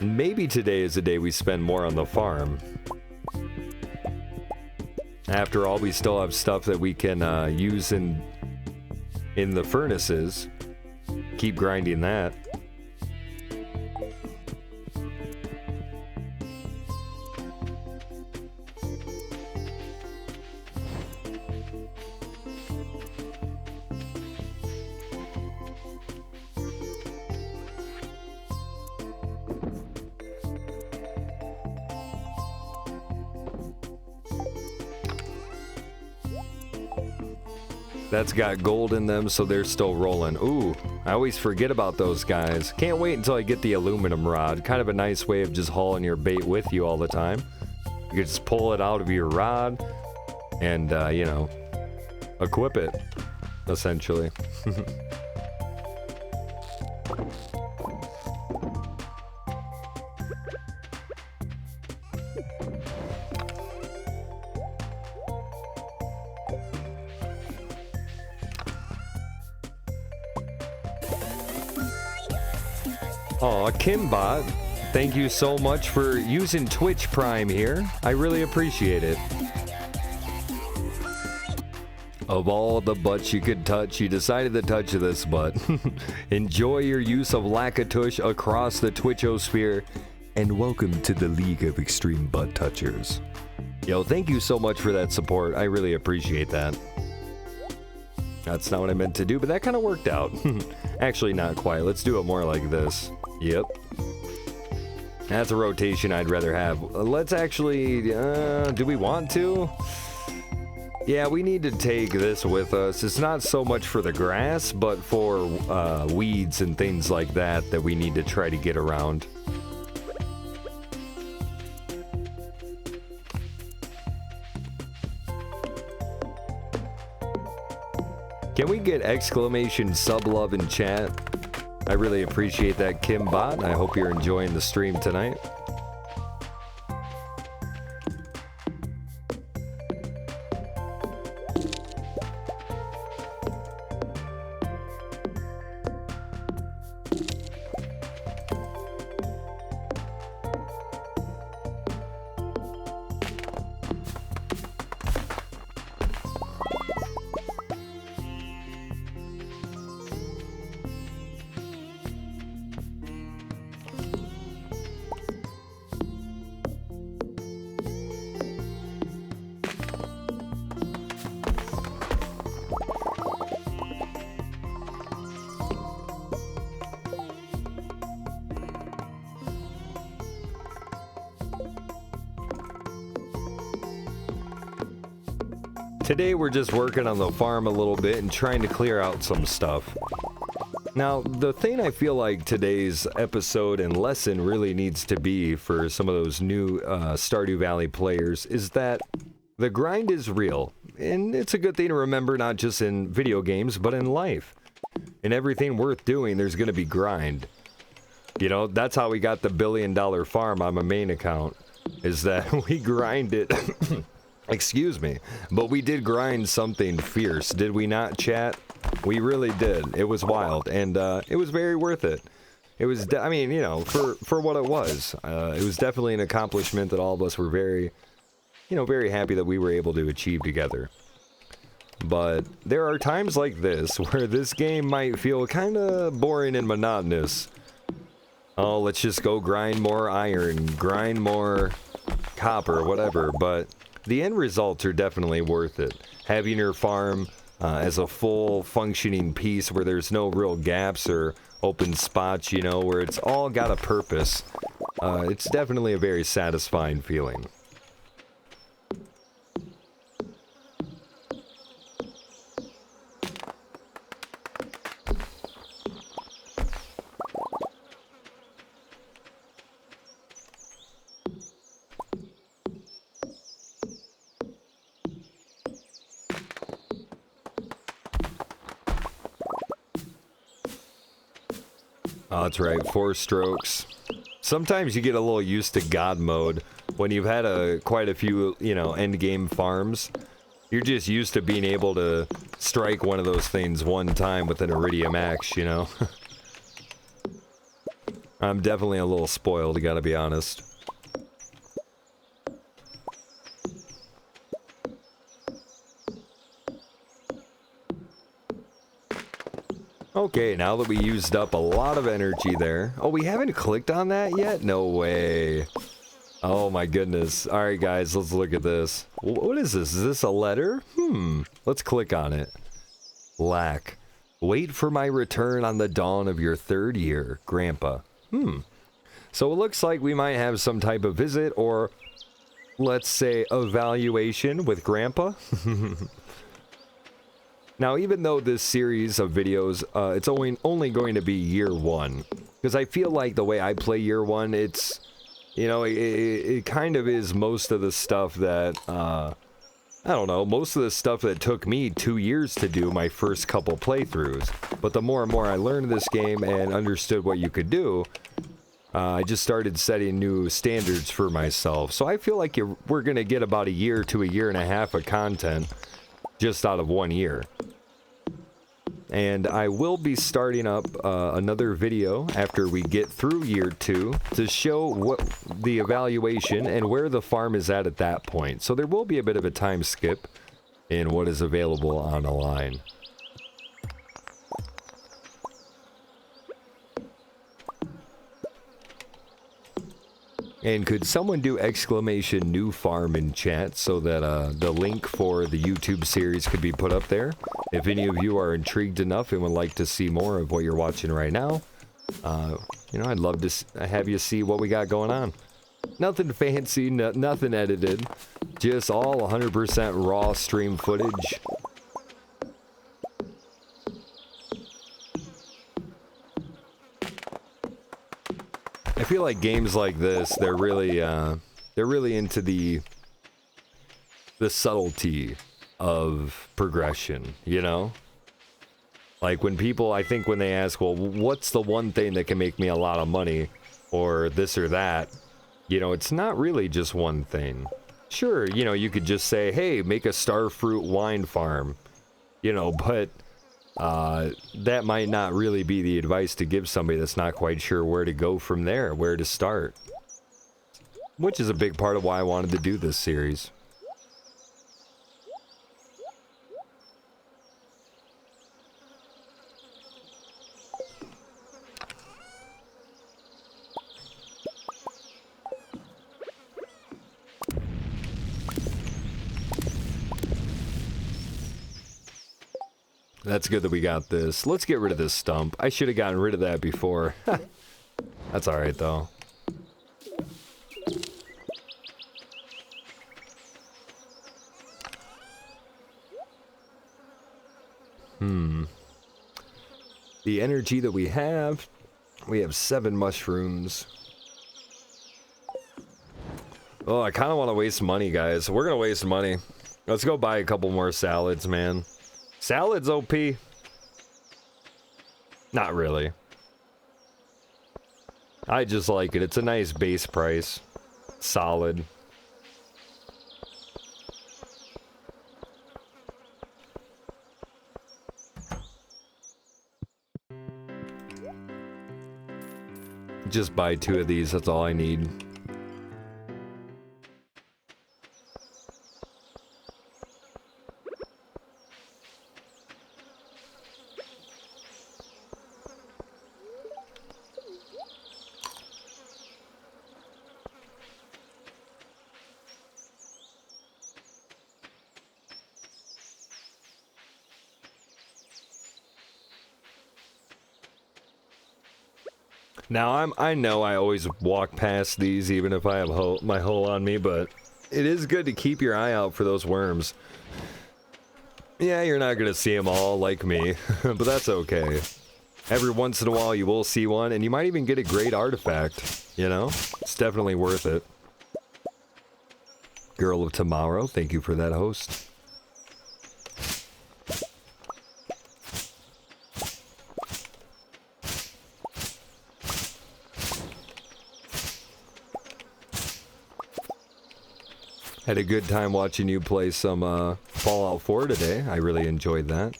Maybe today is the day we spend more on the farm. After all, we still have stuff that we can use in the furnaces. Keep grinding that. That's got gold in them, so they're still rolling. Ooh, I always forget about those guys. Can't wait until I get the aluminum rod. Kind of a nice way of just hauling your bait with you all the time. You can just pull it out of your rod and, you know, equip it, essentially. Aw, Kimbot, thank you so much for using Twitch Prime here. I really appreciate it. Of all the butts you could touch, you decided to touch this butt. Enjoy your use of Laquetuph across the Twitchosphere, and welcome to the League of Extreme Butt Touchers. Yo, thank you so much for that support. I really appreciate that. That's not what I meant to do, but that kind of worked out. Actually, not quite. Let's do it more like this. Yep. That's a rotation I'd rather have. Let's actually, do we want to? Yeah, we need to take this with us. It's not so much for the grass, but for weeds and things like that we need to try to get around. Can we get exclamation sub love in chat? I really appreciate that, Kimbot. I hope you're enjoying the stream tonight. Today we're just working on the farm a little bit and trying to clear out some stuff. Now, the thing I feel like today's episode and lesson really needs to be for some of those new Stardew Valley players is that the grind is real. And it's a good thing to remember, not just in video games, but in life. In everything worth doing, there's going to be grind. You know, that's how we got the $1 billion farm on my main account, is that we grind it. Excuse me, but we did grind something fierce, did we not, chat? We really did. It was wild, and it was very worth it. It was, I mean, you know, for what it was definitely an accomplishment that all of us were very, you know, very happy that we were able to achieve together. But there are times like this where this game might feel kind of boring and monotonous. Oh, let's just go grind more iron, grind more copper, whatever, but the end results are definitely worth it. Having your farm as a full functioning piece where there's no real gaps or open spots, you know, where it's all got a purpose, it's definitely a very satisfying feeling. Oh, that's right, 4 strokes. Sometimes you get a little used to God mode when you've had quite a few, you know, end game farms. You're just used to being able to strike one of those things one time with an Iridium axe, you know? I'm definitely a little spoiled, gotta be honest. Okay, now that we used up a lot of energy there. Oh, we haven't clicked on that yet? No way. Oh my goodness. Alright guys, let's look at this. What is this? Is this a letter? Let's click on it. Lack. Wait for my return on the dawn of your 3rd year, Grandpa. So it looks like we might have some type of visit or, let's say, evaluation with Grandpa. Now, even though this series of videos, it's only going to be year 1, because I feel like the way I play year 1, it's, you know, it kind of is most of the stuff that, I don't know, most of the stuff that took me 2 years to do my first couple playthroughs. But the more and more I learned this game and understood what you could do, I just started setting new standards for myself. So I feel like we're going to get about a year to a year and a half of content just out of 1 year. And I will be starting up another video after we get through year 2 to show what the evaluation and where the farm is at that point. So there will be a bit of a time skip in what is available on the line. And could someone do exclamation new farm in chat so that the link for the YouTube series could be put up there? If any of you are intrigued enough and would like to see more of what you're watching right now, you know, I'd love to have you see what we got going on. Nothing fancy, nothing edited, just all 100% raw stream footage. I feel like games like this, they're really into the subtlety of progression, you know? Like when people, I think when they ask, well, what's the one thing that can make me a lot of money or this or that, you know, it's not really just one thing. Sure, you know, you could just say, hey, make a starfruit wine farm, you know, but that might not really be the advice to give somebody that's not quite sure where to go from there, where to start. Which is a big part of why I wanted to do this series. That's good that we got this. Let's get rid of this stump. I should have gotten rid of that before. That's alright, though. The energy that we have 7 mushrooms. Oh, I kind of want to waste money, guys. We're going to waste money. Let's go buy a couple more salads, man. Salads, OP. Not really. I just like it. It's a nice base price. Solid. Just buy 2 of these. That's all I need. Now I know I always walk past these even if I have my hoe on me, but it is good to keep your eye out for those worms. Yeah, you're not gonna see them all like me, but that's okay. Every once in a while you will see one, and you might even get a great artifact, you know? It's definitely worth it. Girl of Tomorrow, thank you for that host. Had a good time watching you play some Fallout 4 today. I really enjoyed that.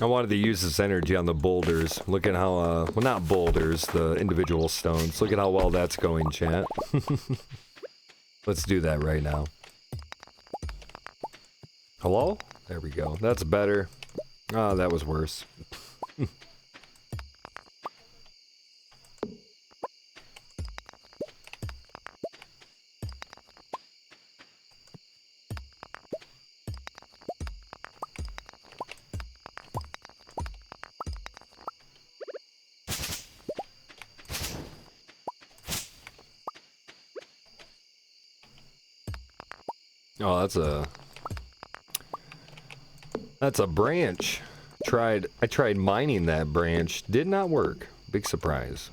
I wanted to use this energy on the boulders. Look at how, well, not boulders, the individual stones. Look at how well that's going, chat. Let's do that right now. Hello? There we go. That's better. Oh, that was worse. Oh, that's a branch. I tried mining that branch. Did not work. Big surprise.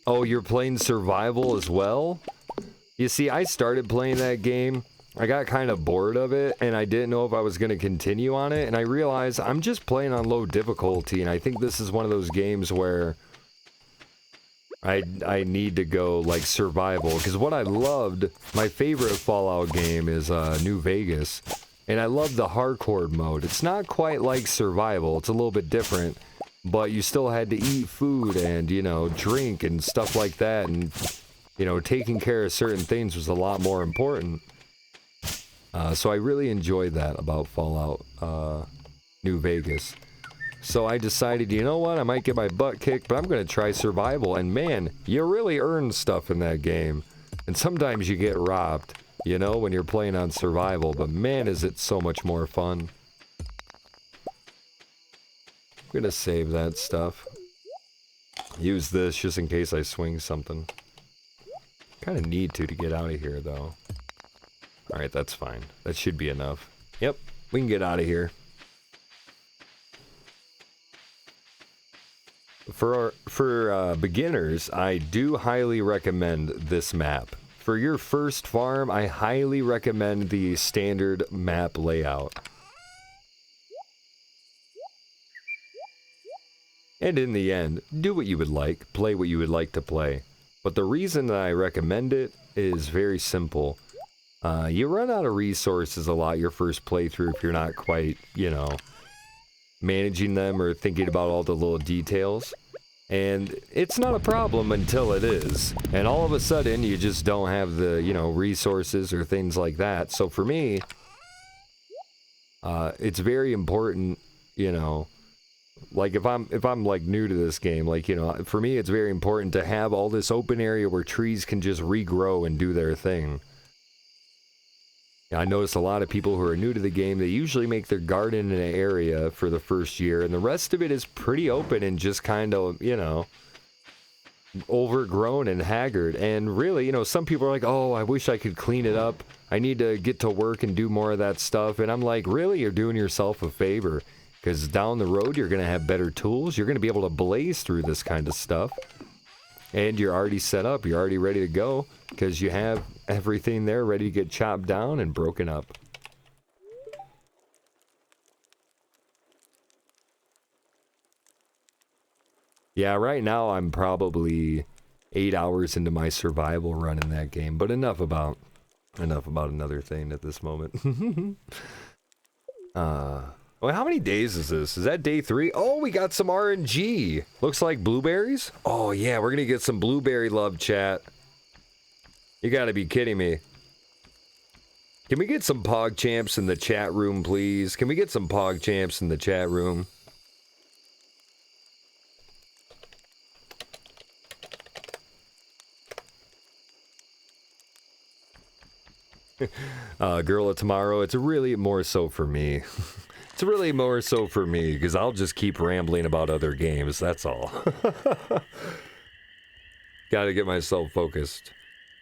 Oh, you're playing survival as well? You see, I started playing that game. I got kind of bored of it, and I didn't know if I was going to continue on it, and I realized I'm just playing on low difficulty, and I think this is one of those games where I need to go, like, survival, because what I loved, my favorite Fallout game is New Vegas, and I love the hardcore mode. It's not quite like survival, it's a little bit different, but you still had to eat food and, you know, drink and stuff like that, and, you know, taking care of certain things was a lot more important. So I really enjoyed that about Fallout New Vegas. So I decided, you know what, I might get my butt kicked, but I'm going to try survival. And man, you really earn stuff in that game. And sometimes you get robbed, you know, when you're playing on survival. But man, is it so much more fun. I'm going to save that stuff. Use this just in case I swing something. Kind of need to get out of here, though. Alright, that's fine. That should be enough. Yep, we can get out of here. for beginners, I do highly recommend this map. For your first farm, I highly recommend the standard map layout. And in the end, do what you would like, play what you would like to play. But the reason that I recommend it is very simple. You run out of resources a lot your first playthrough if you're not quite, you know, managing them or thinking about all the little details. And it's not a problem until it is. And all of a sudden, you just don't have the, you know, resources or things like that. So for me, it's very important, you know, like if I'm like new to this game, like, you know, for me, it's very important to have all this open area where trees can just regrow and do their thing. I notice a lot of people who are new to the game, they usually make their garden in an area for the first year, and the rest of it is pretty open and just kind of, you know, overgrown and haggard. And really, you know, some people are like, oh, I wish I could clean it up. I need to get to work and do more of that stuff. And I'm like, really? You're doing yourself a favor. Because down the road, you're going to have better tools. You're going to be able to blaze through this kind of stuff. And you're already set up. You're already ready to go. Because you have everything there ready to get chopped down and broken up. Yeah, right now I'm probably 8 hours into my survival run in that game. But enough about another thing at this moment. Well, how many days is this? Is that day 3? Oh, we got some RNG. Looks like blueberries. Oh, yeah, we're going to get some blueberry love, chat. You got to be kidding me. Can we get some Pog Champs in the chat room, please? Can we get some Pog Champs in the chat room? Girl of Tomorrow, it's really more so for me. It's really more so for me, because I'll just keep rambling about other games, that's all. Gotta get myself focused.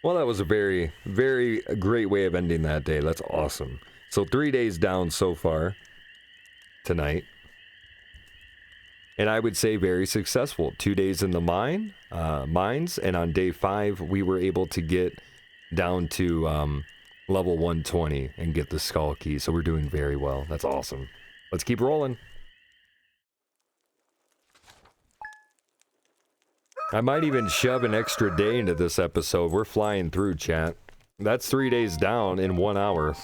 Well, that was a very, very great way of ending that day. That's awesome. So 3 days down so far tonight. And I would say very successful. 2 days in the mines, and on day 5, we were able to get down to level 120 and get the skull key. So we're doing very well. That's awesome. Let's keep rolling. I might even shove an extra day into this episode. We're flying through, chat. That's 3 days down in 1 hour.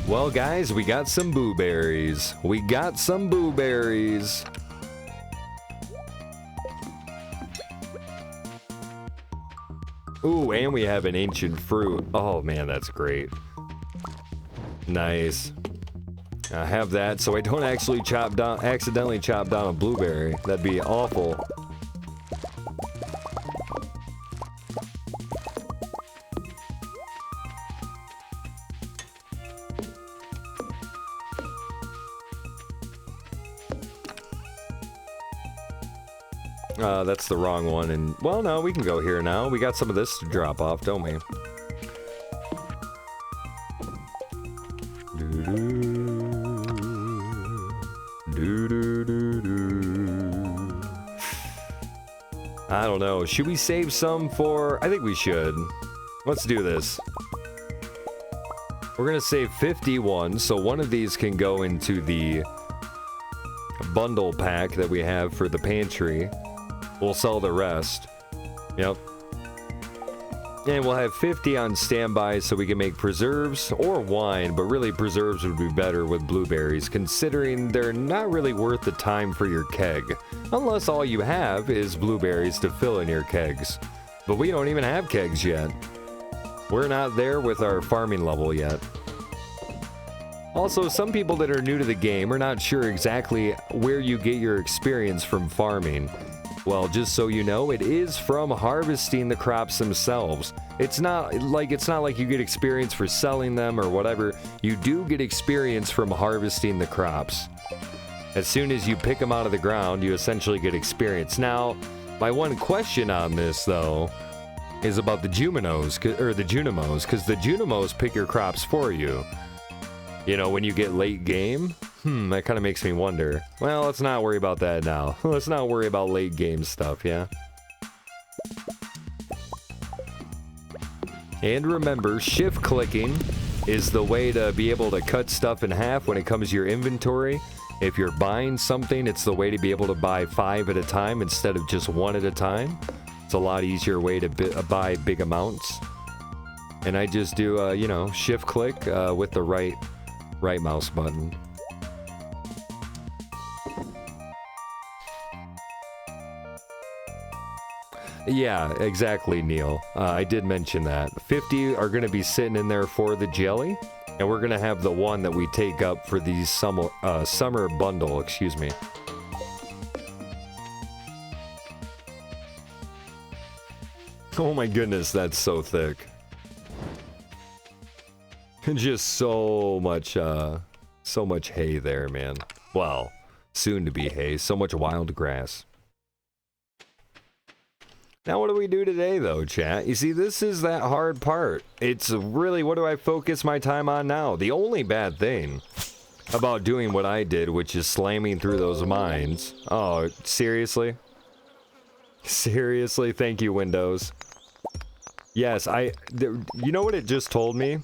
Well, guys, we got some blueberries. We got some blueberries. Ooh, and we have an ancient fruit. Oh, man, that's great. Nice. I have that, so I don't actually accidentally chop down a blueberry. That'd be awful. That's the wrong one, and, well, no, we can go here now. We got some of this to drop off, don't we? I don't know. Should we save some for... I think we should. Let's do this. We're gonna save 51, so one of these can go into the bundle pack that we have for the pantry. We'll sell the rest. Yep. And we'll have 50 on standby so we can make preserves or wine, but really preserves would be better with blueberries, considering they're not really worth the time for your keg. Unless all you have is blueberries to fill in your kegs. But we don't even have kegs yet. We're not there with our farming level yet. Also, some people that are new to the game are not sure exactly where you get your experience from farming. Well, just so you know, it is from harvesting the crops themselves. It's not like you get experience for selling them or whatever. You do get experience from harvesting the crops. As soon as you pick them out of the ground, you essentially get experience. Now, my one question on this, though, is about the Juminos, or the Junimos, because the Junimos pick your crops for you. You know, when you get late game, that kind of makes me wonder. Well, let's not worry about that now. Let's not worry about late game stuff, yeah? And remember, shift clicking is the way to be able to cut stuff in half when it comes to your inventory. If you're buying something, it's the way to be able to buy 5 at a time instead of just 1 at a time. It's a lot easier way to buy big amounts. And I just do, you know, shift click with the right mouse button. Yeah, exactly, Neil. I did mention that. 50 are going to be sitting in there for the jelly, and we're going to have the one that we take up for the summer bundle, excuse me. Oh my goodness, that's so thick. Just so much hay there, man. Well, soon to be hay. So much wild grass. Now, what do we do today, though, chat? You see, this is that hard part. It's really, what do I focus my time on now? The only bad thing about doing what I did, which is slamming through those mines. Oh, seriously? Seriously? Thank you, Windows. Yes, you know what it just told me?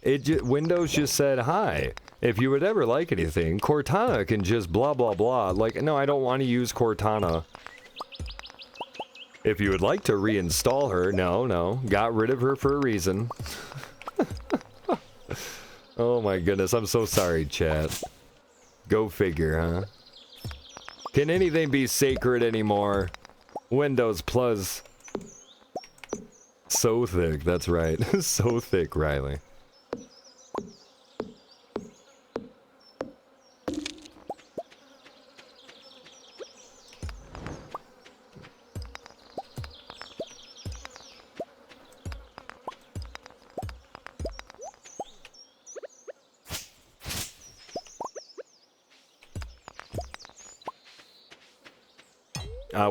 Windows just said, hi. If you would ever like anything, Cortana can just blah, blah, blah. Like, no, I don't want to use Cortana. If you would like to reinstall her, no, got rid of her for a reason. Oh my goodness, I'm so sorry, chat. Go figure, huh? Can anything be sacred anymore? Windows Plus. So thick, that's right. So thick, Riley.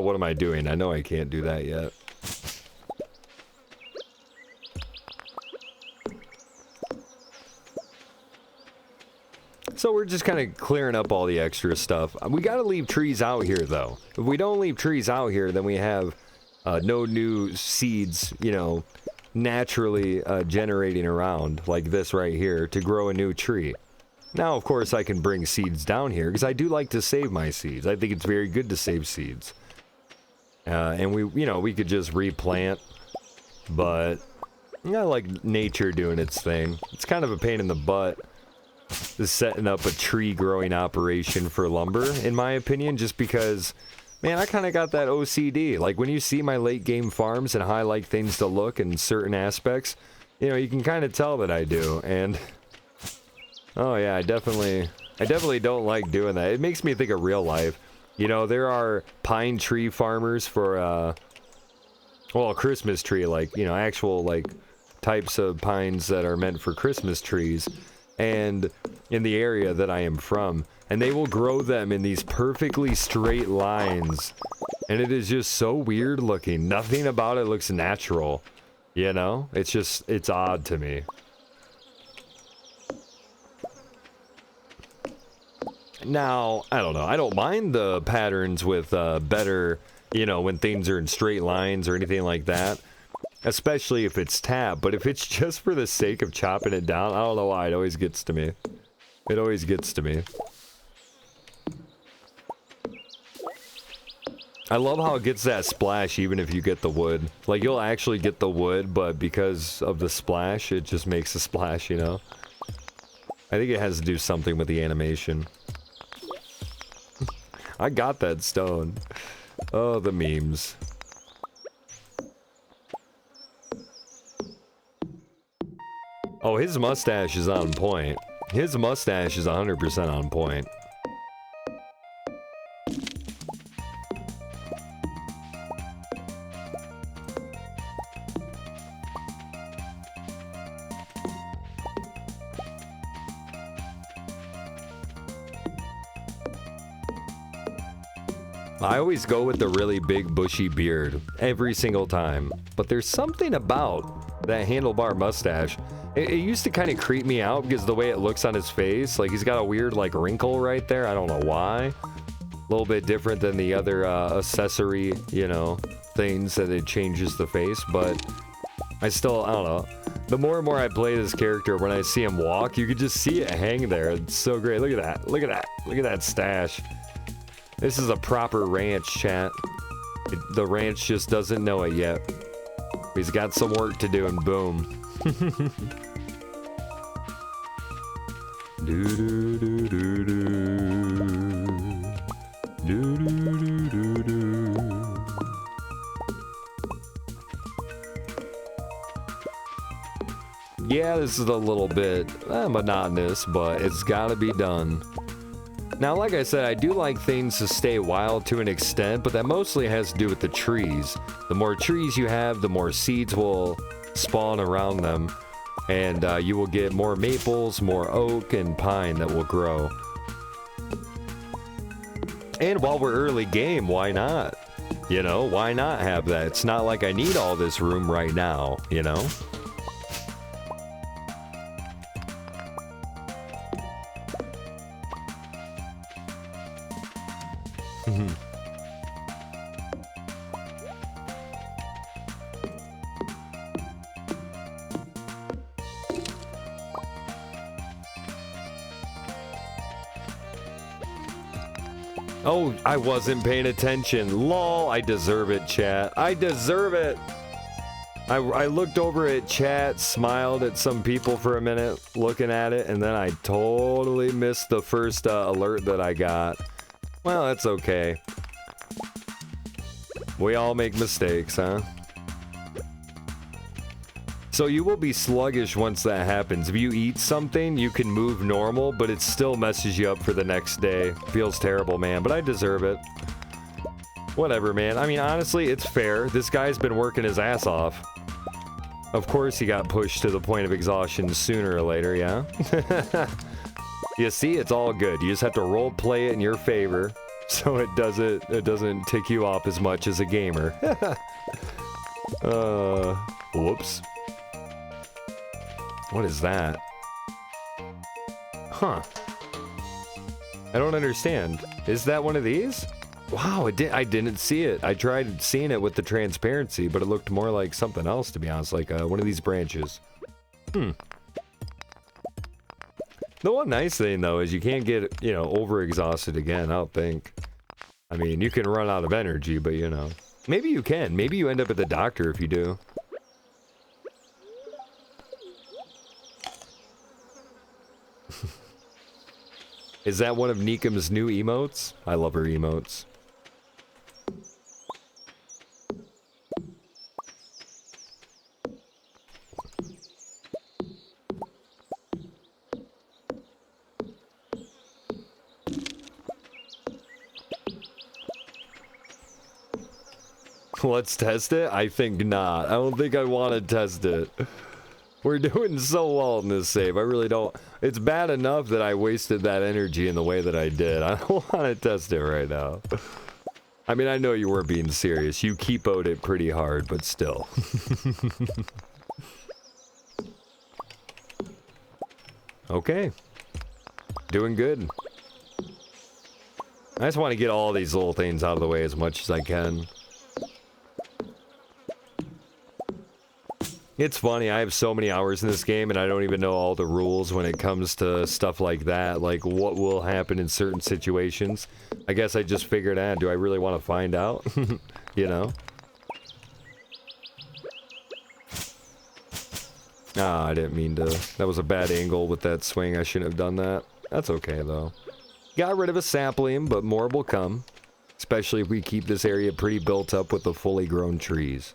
What am I doing? I know I can't do that yet. So we're just kind of clearing up all the extra stuff. We got to leave trees out here, though. If we don't leave trees out here, then we have no new seeds, you know, naturally generating around, like this right here, to grow a new tree. Now, of course, I can bring seeds down here, because I do like to save my seeds. I think it's very good to save seeds. And we could just replant, but I like nature doing its thing. It's kind of a pain in the butt, just setting up a tree growing operation for lumber, in my opinion, just because, man, I kind of got that OCD. Like, when you see my late game farms and how I like things to look in certain aspects, you know, you can kind of tell that I do, and oh yeah, I definitely don't like doing that. It makes me think of real life. You know, there are pine tree farmers for, well, a Christmas tree, like, you know, actual, like, types of pines that are meant for Christmas trees, and in the area that I am from, and they will grow them in these perfectly straight lines, and it is just so weird looking. Nothing about it looks natural, you know? It's odd to me. Now, I don't know. I don't mind the patterns with better, you know, when things are in straight lines or anything like that. Especially if it's tapped. But if it's just for the sake of chopping it down, I don't know why. It always gets to me. It always gets to me. I love how it gets that splash even if you get the wood. Like, you'll actually get the wood, but because of the splash, it just makes a splash, you know? I think it has to do something with the animation. I got that stone. Oh, the memes. Oh, his mustache is on point. His mustache is 100% on point. I always go with the really big bushy beard every single time, but there's something about that handlebar mustache. It used to kind of creep me out because the way it looks on his face, like he's got a weird like wrinkle right there. I don't know why. A little bit different than the other accessory, you know, things that it changes the face, but I don't know. The more and more I play this character, when I see him walk, you could just see it hang there. It's so great. Look at that. Look at that. Look at that stash. This is a proper ranch, chat. The ranch just doesn't know it yet. He's got some work to do, and boom. Do do do do do. Do do do do do. Yeah, this is a little bit monotonous, but it's gotta be done. Now, like I said, I do like things to stay wild to an extent, but that mostly has to do with the trees. The more trees you have, the more seeds will spawn around them, and you will get more maples, more oak, and pine that will grow. And while we're early game, why not? You know, why not have that? It's not like I need all this room right now, you know? Oh, I wasn't paying attention. Lol, I deserve it, chat. I deserve it. I looked over at chat, smiled at some people for a minute, looking at it, and then I totally missed the first alert that I got. Well, that's okay. We all make mistakes, huh? So you will be sluggish once that happens. If you eat something, you can move normal, but it still messes you up for the next day. Feels terrible, man, but I deserve it. Whatever, man. I mean, honestly, it's fair. This guy's been working his ass off. Of course he got pushed to the point of exhaustion sooner or later, yeah? You see, it's all good. You just have to role play it in your favor so it doesn't tick you off as much as a gamer. Whoops. What is that? Huh. I don't understand. Is that one of these? Wow, I didn't see it. I tried seeing it with the transparency, but it looked more like something else, to be honest, like one of these branches. The one nice thing, though, is you can't get, you know, over-exhausted again, I don't think. I mean, you can run out of energy, but, you know. Maybe you can. Maybe you end up at the doctor if you do. Is that one of Nikam's new emotes? I love her emotes. Let's test it? I think not. I don't think I want to test it. We're doing so well in this save. I really don't. It's bad enough that I wasted that energy in the way that I did. I don't want to test it right now. I mean, I know you weren't being serious. You keep-o'd it pretty hard, but still. Okay. Doing good. I just want to get all these little things out of the way as much as I can. It's funny, I have so many hours in this game and I don't even know all the rules when it comes to stuff like that, like what will happen in certain situations. I guess I just figured out, do I really want to find out? You know? Ah, I didn't mean to. That was a bad angle with that swing, I shouldn't have done that. That's okay though. Got rid of a sapling, but more will come. Especially if we keep this area pretty built up with the fully grown trees.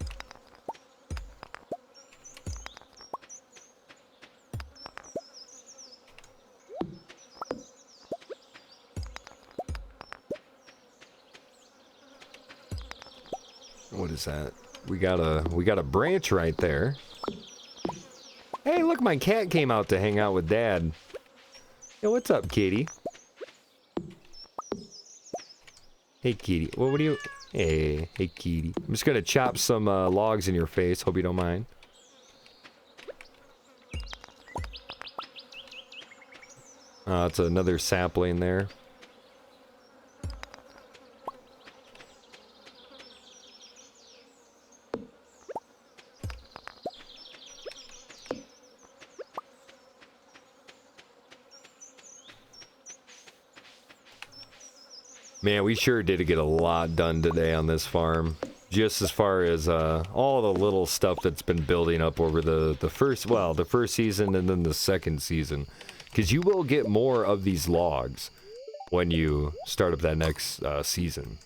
What is that? We got a branch right there. Hey, look, my cat came out to hang out with Dad. Yo, what's up, kitty? Hey, kitty. Well, what do you... Hey, kitty. I'm just gonna chop some logs in your face. Hope you don't mind. It's another sapling there. Man, we sure did get a lot done today on this farm. Just as far as all the little stuff that's been building up over the first season and then the second season. Because you will get more of these logs when you start up that next season.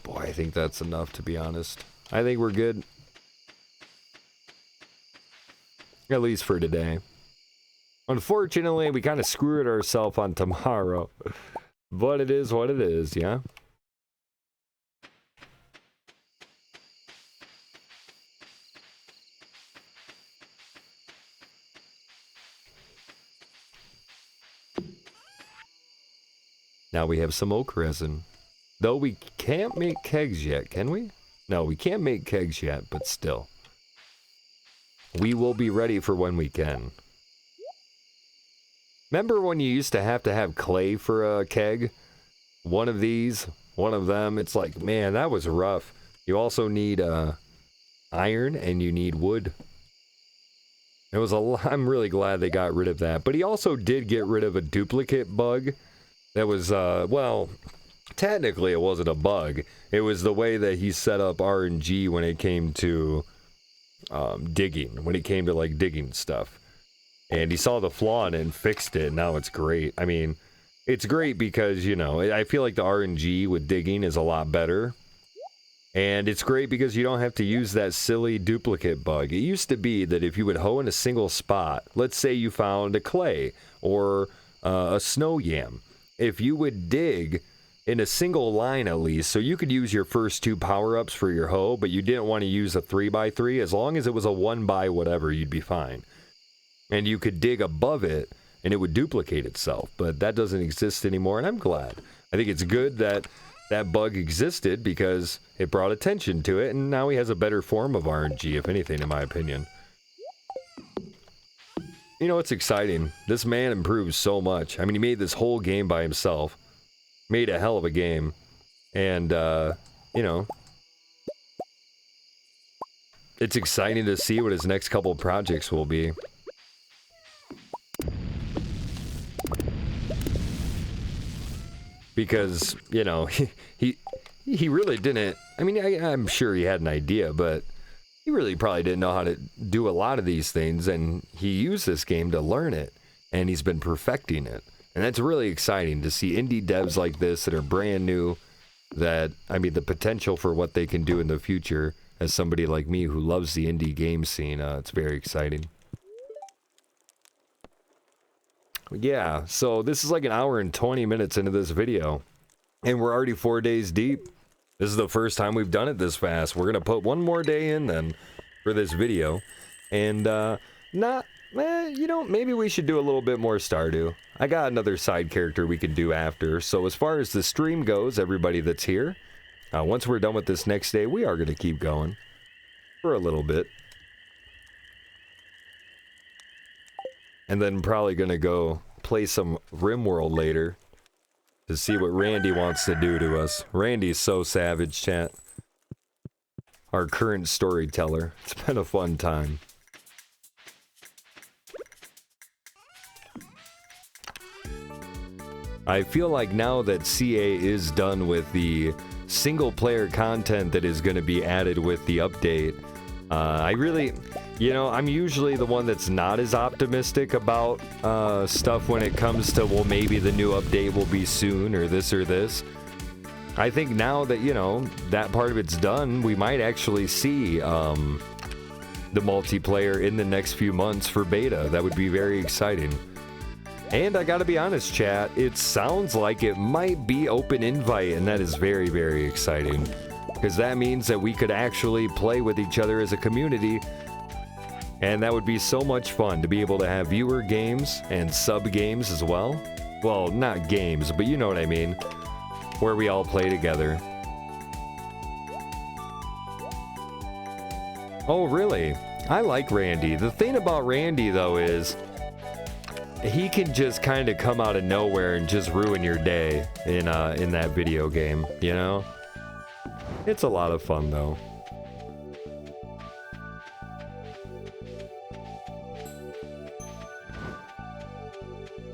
Boy, I think that's enough, to be honest. I think we're good. At least for today. Unfortunately, we kind of screwed ourselves on tomorrow. But it is what it is, yeah? Now we have some oak resin. Though we can't make kegs yet, can we? No, we can't make kegs yet, but still. We will be ready for when we can. Remember when you used to have clay for a keg? One of these, one of them. It's like, man, that was rough. You also need iron and you need wood. It was I'm really glad they got rid of that. But he also did get rid of a duplicate bug. That was, well, technically it wasn't a bug. It was the way that he set up RNG when it came to digging. When it came to, like, digging stuff. And he saw the flaw in it and fixed it. And now it's great. I mean, it's great because, you know, I feel like the RNG with digging is a lot better. And it's great because you don't have to use that silly duplicate bug. It used to be that if you would hoe in a single spot, let's say you found a clay or a snow yam. If you would dig in a single line at least, so you could use your first 2 power-ups for your hoe, but you didn't want to use a 3x3, as long as it was a 1x whatever, you'd be fine. And you could dig above it, and it would duplicate itself. But that doesn't exist anymore, and I'm glad. I think it's good that that bug existed because it brought attention to it, and now he has a better form of RNG, if anything, in my opinion. You know, it's exciting. This man improves so much. I mean, he made this whole game by himself. Made a hell of a game. And, you know, it's exciting to see what his next couple of projects will be. Because, you know, he really didn't... I mean, I'm sure he had an idea, but he really probably didn't know how to do a lot of these things, and he used this game to learn it, and he's been perfecting it. And that's really exciting to see indie devs like this that are brand new, that, I mean, the potential for what they can do in the future, as somebody like me who loves the indie game scene, it's very exciting. Yeah, so this is like an hour and 20 minutes into this video, and we're already 4 days deep. This is the first time we've done it this fast. We're gonna put one more day in then for this video, and you know, maybe we should do a little bit more Stardew. I got another side character we could do after. So as far as the stream goes, everybody that's here, once we're done with this next day, we are gonna keep going for a little bit. And then probably gonna go play some RimWorld later to see what Randy wants to do to us. Randy's so savage, chat. Our current storyteller. It's been a fun time. I feel like now that CA is done with the single player content that is going to be added with the update, I really, you know, I'm usually the one that's not as optimistic about stuff when it comes to, well, maybe the new update will be soon or this or this. I think now that, you know, that part of it's done, we might actually see the multiplayer in the next few months for beta. That would be very exciting. And I gotta be honest, chat, it sounds like it might be open invite, and that is very, very exciting. Because that means that we could actually play with each other as a community. And that would be so much fun to be able to have viewer games and sub games as well. Well, not games, but you know what I mean. Where we all play together. Oh, really? I like Randy. The thing about Randy, though, is he can just kind of come out of nowhere and just ruin your day in that video game, you know? It's a lot of fun, though.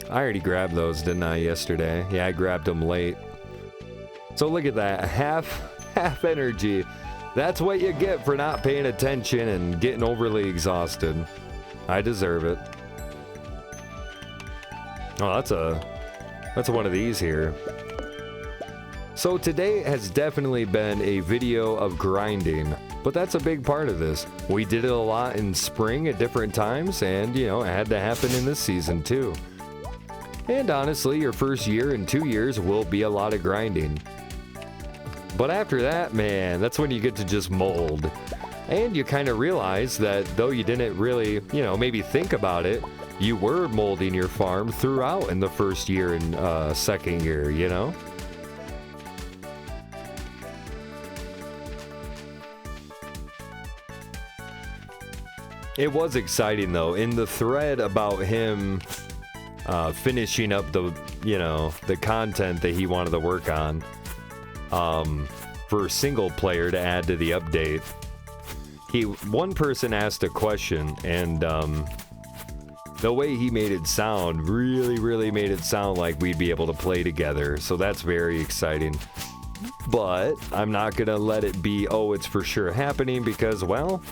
I already grabbed those, didn't I, yesterday? Yeah, I grabbed them late. So look at that, half energy. That's what you get for not paying attention and getting overly exhausted. I deserve it. Oh, that's one of these here. So today has definitely been a video of grinding, but that's a big part of this. We did it a lot in spring at different times, and you know, it had to happen in this season too. And honestly, your first year and 2 years will be a lot of grinding. But after that, man, that's when you get to just mold. And you kind of realize that though you didn't really, you know, maybe think about it, you were molding your farm throughout in the first year and second year, you know? It was exciting though. In the thread about him finishing up the, you know, the content that he wanted to work on for single player to add to the update, one person asked a question, and the way he made it sound really made it sound like we'd be able to play together, so that's very exciting. But I'm not gonna let it be, oh, it's for sure happening, because, well,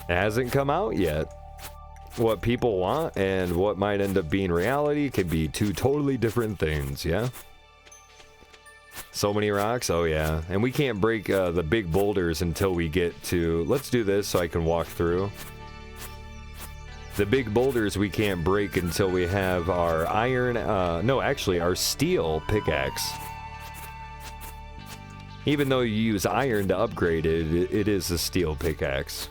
it hasn't come out yet. What people want and what might end up being reality could be two totally different things, yeah? So many rocks? Oh yeah. And we can't break the big boulders until we get to... Let's do this so I can walk through. The big boulders we can't break until we have our iron... no, actually, our steel pickaxe. Even though you use iron to upgrade it, it is a steel pickaxe.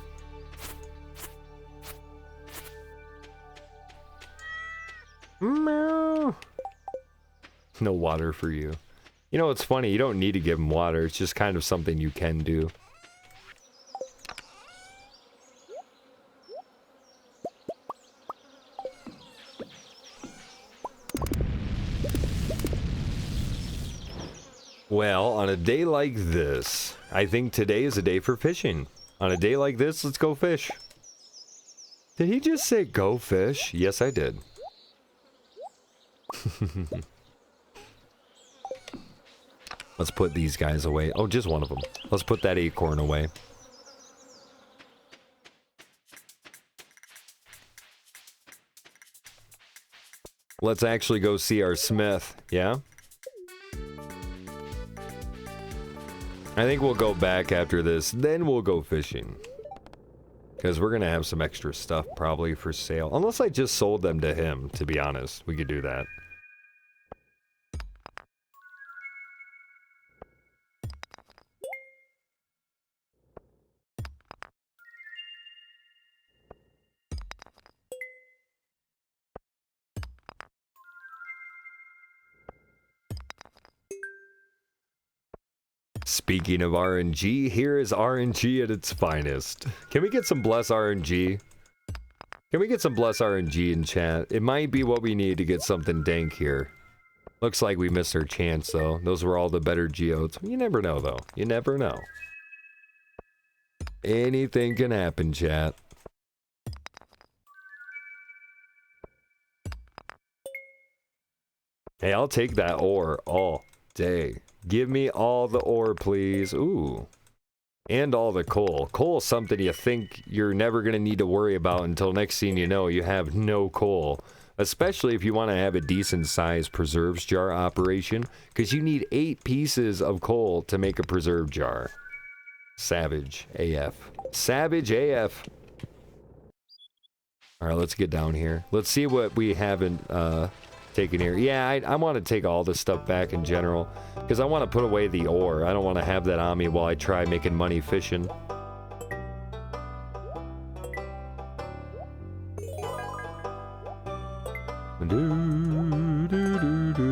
No water for you. You know, it's funny, you don't need to give them water, it's just kind of something you can do. Well, on a day like this, I think today is a day for fishing. On a day like this, let's go fish. Did he just say go fish? Yes, I did. Let's put these guys away. Oh, just one of them. Let's put that acorn away. Let's actually go see our smith, yeah? I think we'll go back after this, then we'll go fishing. Because we're going to have some extra stuff probably for sale. Unless I just sold them to him, to be honest. We could do that. Speaking of RNG, here is RNG at its finest. Can we get some bless RNG? Can we get some bless RNG in chat? It might be what we need to get something dank here. Looks like we missed our chance, though. Those were all the better geodes. You never know, though. You never know. Anything can happen, chat. Hey, I'll take that ore all day. Give me all the ore, please. Ooh. And all the coal. Coal's something you think you're never going to need to worry about until next thing you know, you have no coal. Especially if you want to have a decent-sized preserves jar operation, because you need 8 pieces of coal to make a preserve jar. Savage AF. Savage AF. Alright, let's get down here. Let's see what we haven't taken here. Yeah, I want to take all this stuff back in general, because I want to put away the ore. I don't want to have that on me while I try making money fishing. Big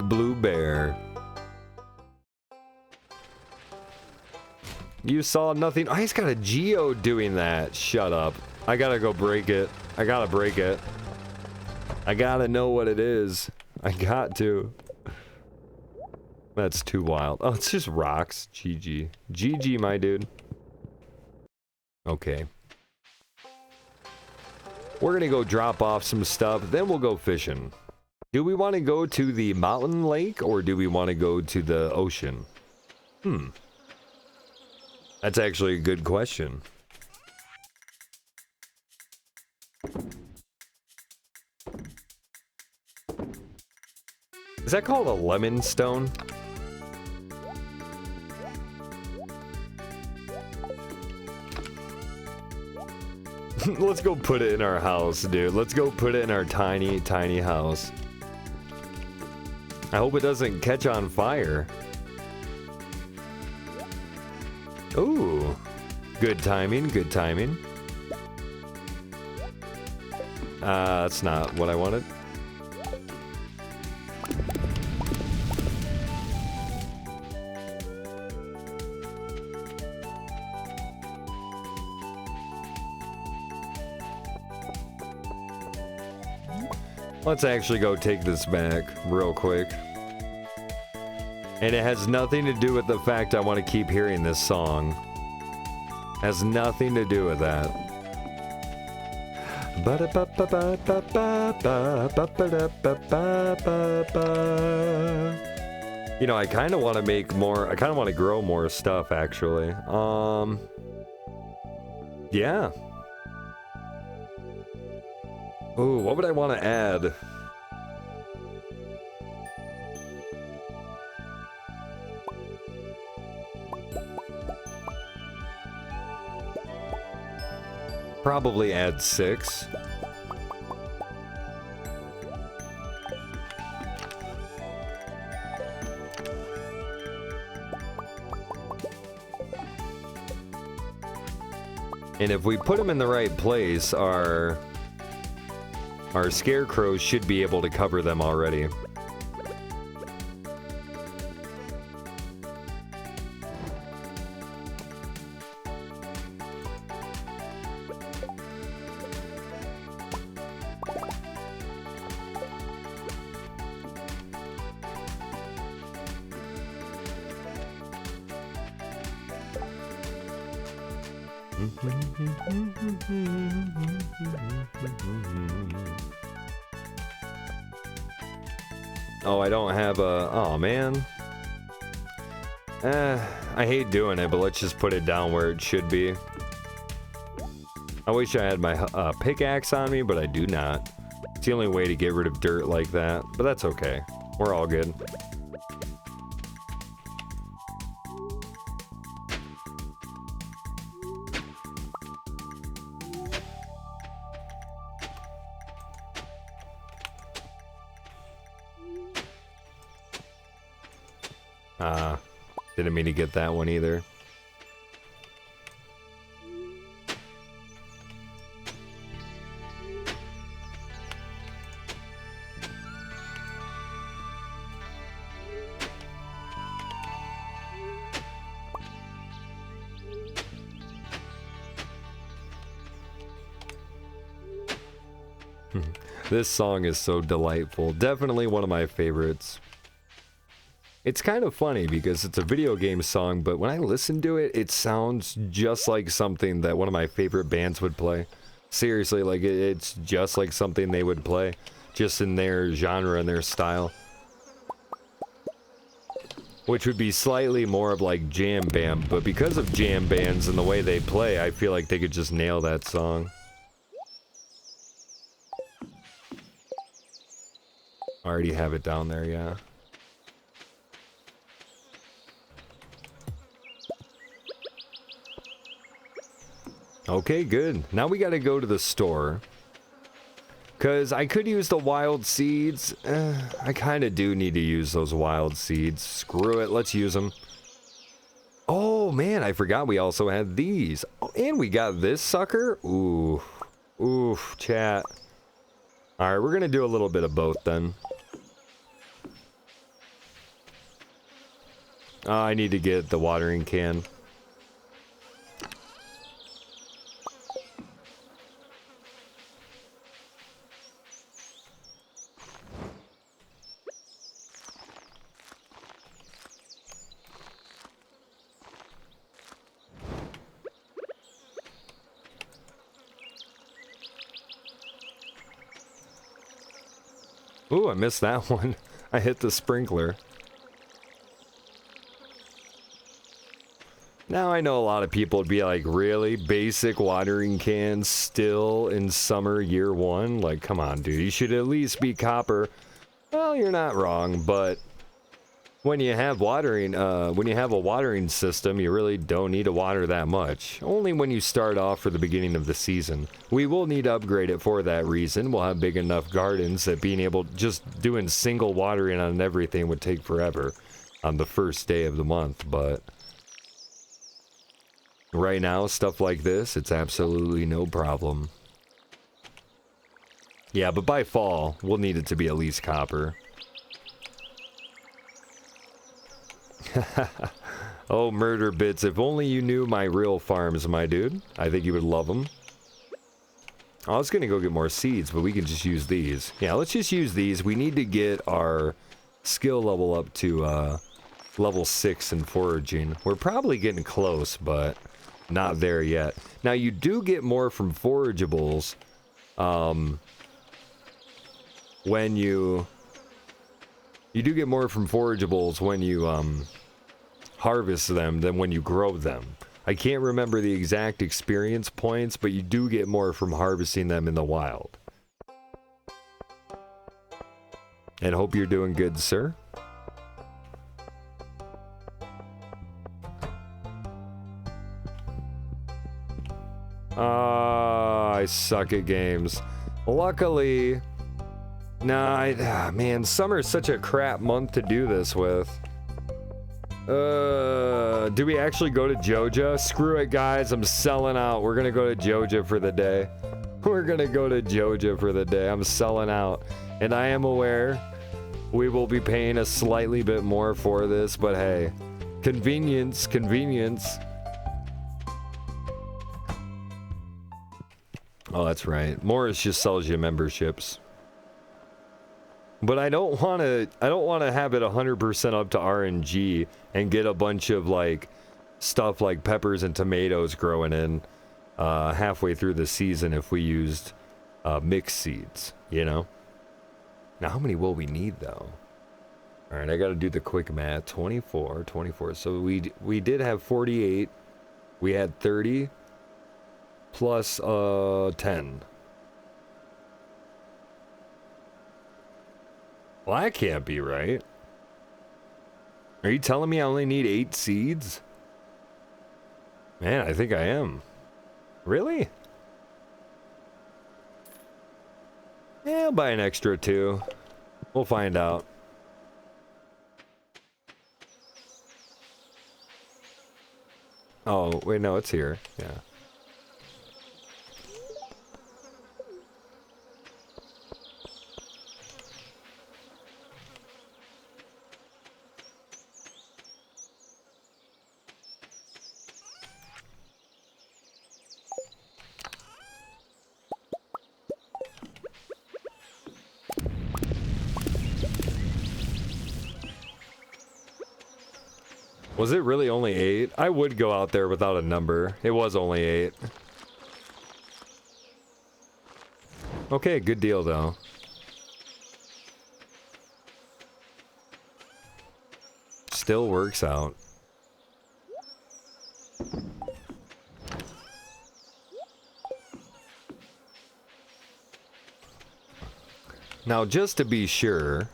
blue bear. You saw nothing. Oh, he's got a Geo doing that. Shut up. I gotta go break it. I gotta break it. I gotta know what it is. I got to. That's too wild. Oh, it's just rocks. GG. GG, my dude. Okay. We're gonna go drop off some stuff, then we'll go fishing. Do we want to go to the mountain lake, or do we want to go to the ocean? That's actually a good question. Is that called a lemon stone? Let's go put it in our house, dude. Let's go put it in our tiny, tiny house. I hope it doesn't catch on fire. Ooh. Good timing, good timing. That's not what I wanted. Let's actually go take this back real quick. And it has nothing to do with the fact I want to keep hearing this song. Has nothing to do with that. You know, I kind of want to make more, I kind of want to grow more stuff, actually. Yeah. Ooh, what would I want to add? Probably add 6. And if we put them in the right place, our scarecrows should be able to cover them already. Oh, I don't have a... Oh, man. I hate doing it, but let's just put it down where it should be. I wish I had my pickaxe on me, but I do not. It's the only way to get rid of dirt like that, but that's okay. We're all good. Didn't mean to get that one either. This song is so delightful. Definitely one of my favorites. It's kind of funny because it's a video game song, but when I listen to it, it sounds just like something that one of my favorite bands would play. Seriously, like it's just like something they would play, just in their genre and their style. Which would be slightly more of like jam band, but because of jam bands and the way they play, I feel like they could just nail that song. I already have it down there, yeah. Okay, good. Now we gotta go to the store. Because I could use the wild seeds. I kind of do need to use those wild seeds. Screw it, let's use them. Oh man, I forgot we also had these. Oh, and we got this sucker. Ooh. Oof, chat. Alright, we're gonna do a little bit of both then. I need to get the watering can. Ooh, I missed that one. I hit the sprinkler. Now I know a lot of people would be like, really? Basic watering cans still in summer year one? Like, come on, dude. You should at least be copper. Well, you're not wrong, but when you have when you have a watering system, you really don't need to water that much. Only when you start off for the beginning of the season. We will need to upgrade it for that reason. We'll have big enough gardens that being able, just doing single watering on everything would take forever on the first day of the month, but right now, stuff like this, it's absolutely no problem. Yeah, but by fall, we'll need it to be at least copper. Oh, murder bits. If only you knew my real farms, my dude. I think you would love them. I was gonna go get more seeds, but we can just use these. Yeah, let's just use these. We need to get our skill level up to level 6 in foraging. We're probably getting close, but not there yet. Now, you do get more from forageables when you do get more from forageables when you harvest them than when you grow them. I can't remember the exact experience points, but you do get more from harvesting them in the wild. And hope you're doing good, sir. I suck at games. Luckily, man, summer's such a crap month to do this with. Do we actually go to Joja? Screw it, guys. I'm selling out. We're gonna go to Joja for the day. We're gonna go to Joja for the day. I'm selling out. And I am aware we will be paying a slightly bit more for this, but hey, convenience, convenience. Oh, that's right. Morris just sells you memberships. But I don't want to have it 100% up to RNG and get a bunch of like stuff like peppers and tomatoes growing in halfway through the season if we used mixed seeds, you know? Now, how many will we need though? All right, I got to do the quick math. 24. So we did have 48. We had 30 plus 10. Well, that can't be right. Are you telling me I only need 8 seeds? Man, I think I am. Really? Yeah, I'll buy an extra 2. We'll find out. Oh, wait, no, it's here. Yeah. Was it really only 8? I would go out there without a number. It was only 8. Okay, good deal though. Still works out. Now, just to be sure,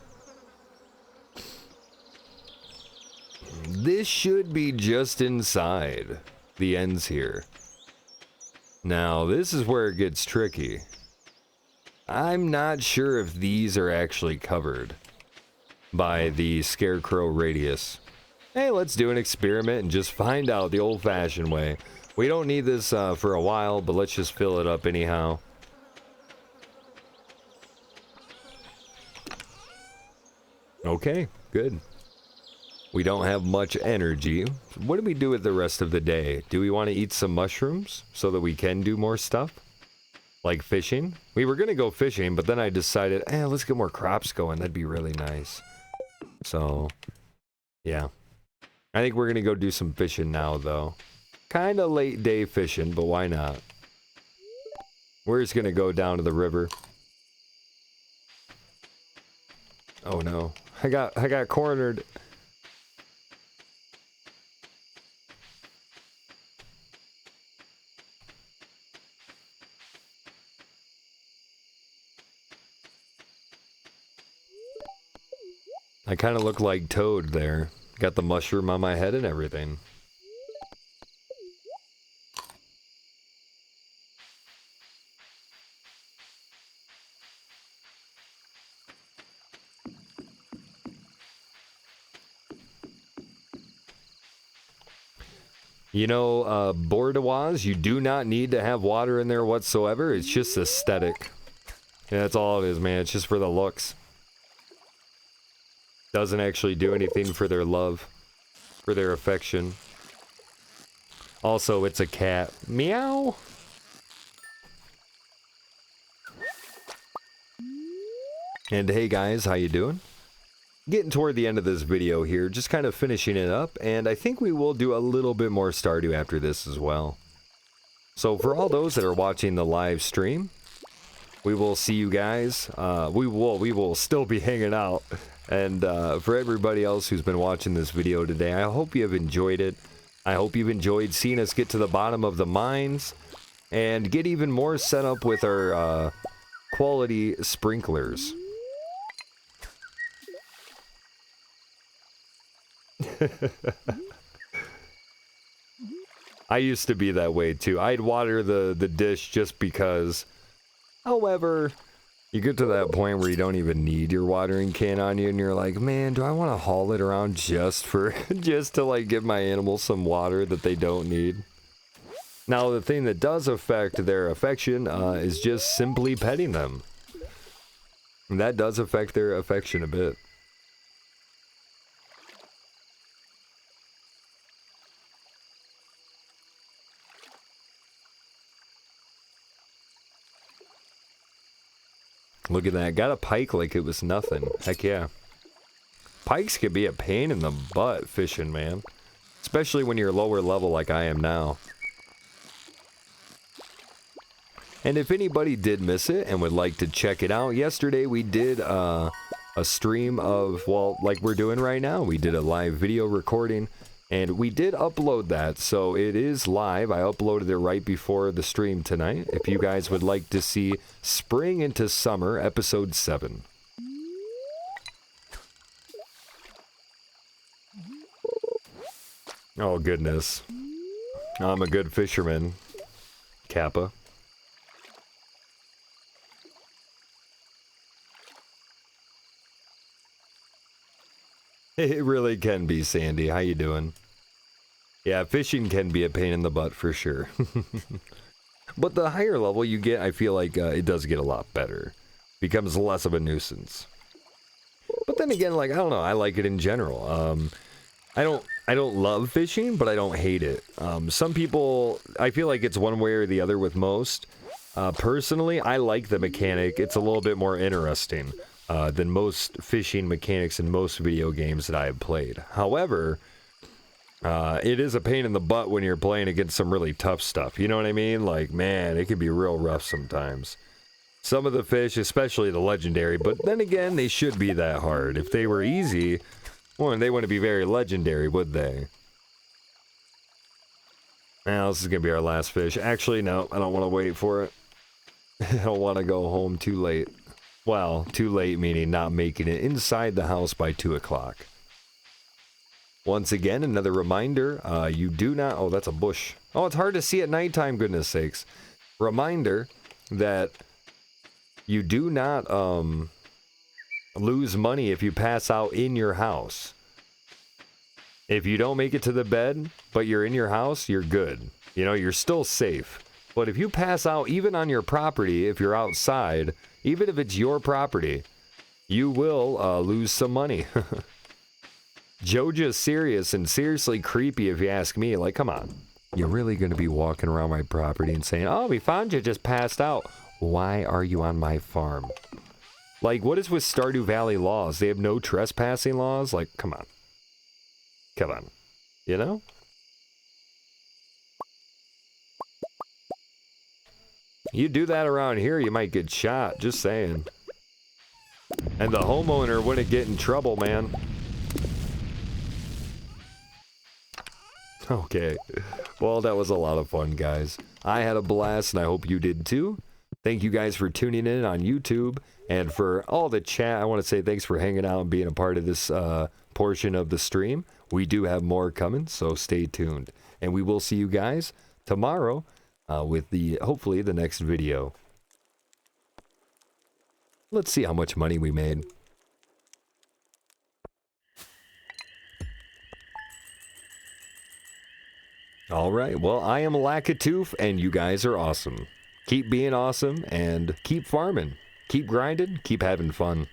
this should be just inside the ends here. Now, this is where it gets tricky. I'm not sure if these are actually covered by the Scarecrow Radius. Hey, let's do an experiment and just find out the old-fashioned way. We don't need this for a while, but let's just fill it up anyhow. Okay, good. We don't have much energy. What do we do with the rest of the day? Do we want to eat some mushrooms so that we can do more stuff? Like fishing? We were going to go fishing, but then I decided, let's get more crops going. That'd be really nice. So, yeah. I think we're going to go do some fishing now, though. Kind of late day fishing, but why not? We're just going to go down to the river. Oh, no. I got cornered. I kind of look like Toad there. Got the mushroom on my head and everything. You know, Bordeaux, you do not need to have water in there whatsoever. It's just aesthetic. Yeah, that's all it is, man. It's just for the looks. Doesn't actually do anything for their love, for their affection. Also, it's a cat. Meow. And hey guys, how you doing? Getting toward the end of this video here, just kind of finishing it up, and I think we will do a little bit more Stardew after this as well. So for all those that are watching the live stream, we will see you guys. We will still be hanging out. And for everybody else who's been watching this video today, I hope you have enjoyed it. I hope you've enjoyed seeing us get to the bottom of the mines and get even more set up with our quality sprinklers. I used to be that way too. I'd water the dish just because. However, you get to that point where you don't even need your watering can on you, and you're like, man, do I want to haul it around just to like give my animals some water that they don't need? Now, the thing that does affect their affection is just simply petting them. And that does affect their affection a bit. Look at that. Got a pike like it was nothing. Heck yeah. Pikes can be a pain in the butt fishing, man. Especially when you're lower level like I am now. And if anybody did miss it and would like to check it out, yesterday we did a stream of, well, like we're doing right now. We did a live video recording. And we did upload that, so it is live. I uploaded it right before the stream tonight. If you guys would like to see Spring into Summer, episode 7. Oh, goodness. I'm a good fisherman, Kappa. It really can be, Sandy. How you doing? Yeah, fishing can be a pain in the butt for sure. But the higher level you get, I feel like it does get a lot better. Becomes less of a nuisance. But then again, like, I don't know, I like it in general. I don't love fishing, but I don't hate it. Some people, I feel like it's one way or the other with most. Personally, I like the mechanic. It's a little bit more interesting than most fishing mechanics in most video games that I have played. However, it is a pain in the butt when you're playing against some really tough stuff. You know what I mean? Like, man, it can be real rough sometimes. Some of the fish, especially the legendary, but then again, they should be that hard. If they were easy, well, they wouldn't be very legendary, would they? Now, this is going to be our last fish. Actually, no, I don't want to wait for it. I don't want to go home too late. Well, too late meaning not making it inside the house by 2 o'clock. Once again, another reminder, you do not... Oh, that's a bush. Oh, it's hard to see at nighttime, goodness sakes. Reminder that You do not lose money if you pass out in your house. If you don't make it to the bed, but you're in your house, you're good. You know, you're still safe. But if you pass out even on your property, if you're outside, even if it's your property, you will lose some money. Joja's serious and seriously creepy if you ask me. Like, come on. You're really going to be walking around my property and saying, oh, we found you just passed out. Why are you on my farm? Like, what is with Stardew Valley laws? They have no trespassing laws? Like, come on. Come on. You know? You do that around here, you might get shot. Just saying. And the homeowner wouldn't get in trouble, man. Okay. Well, that was a lot of fun, guys. I had a blast, and I hope you did too. Thank you guys for tuning in on YouTube. And for all the chat, I want to say thanks for hanging out and being a part of this portion of the stream. We do have more coming, so stay tuned. And we will see you guys tomorrow with hopefully the next video. Let's see how much money we made. All right, well, I am Laquetuph, and you guys are awesome. Keep being awesome, and keep farming. Keep grinding, keep having fun.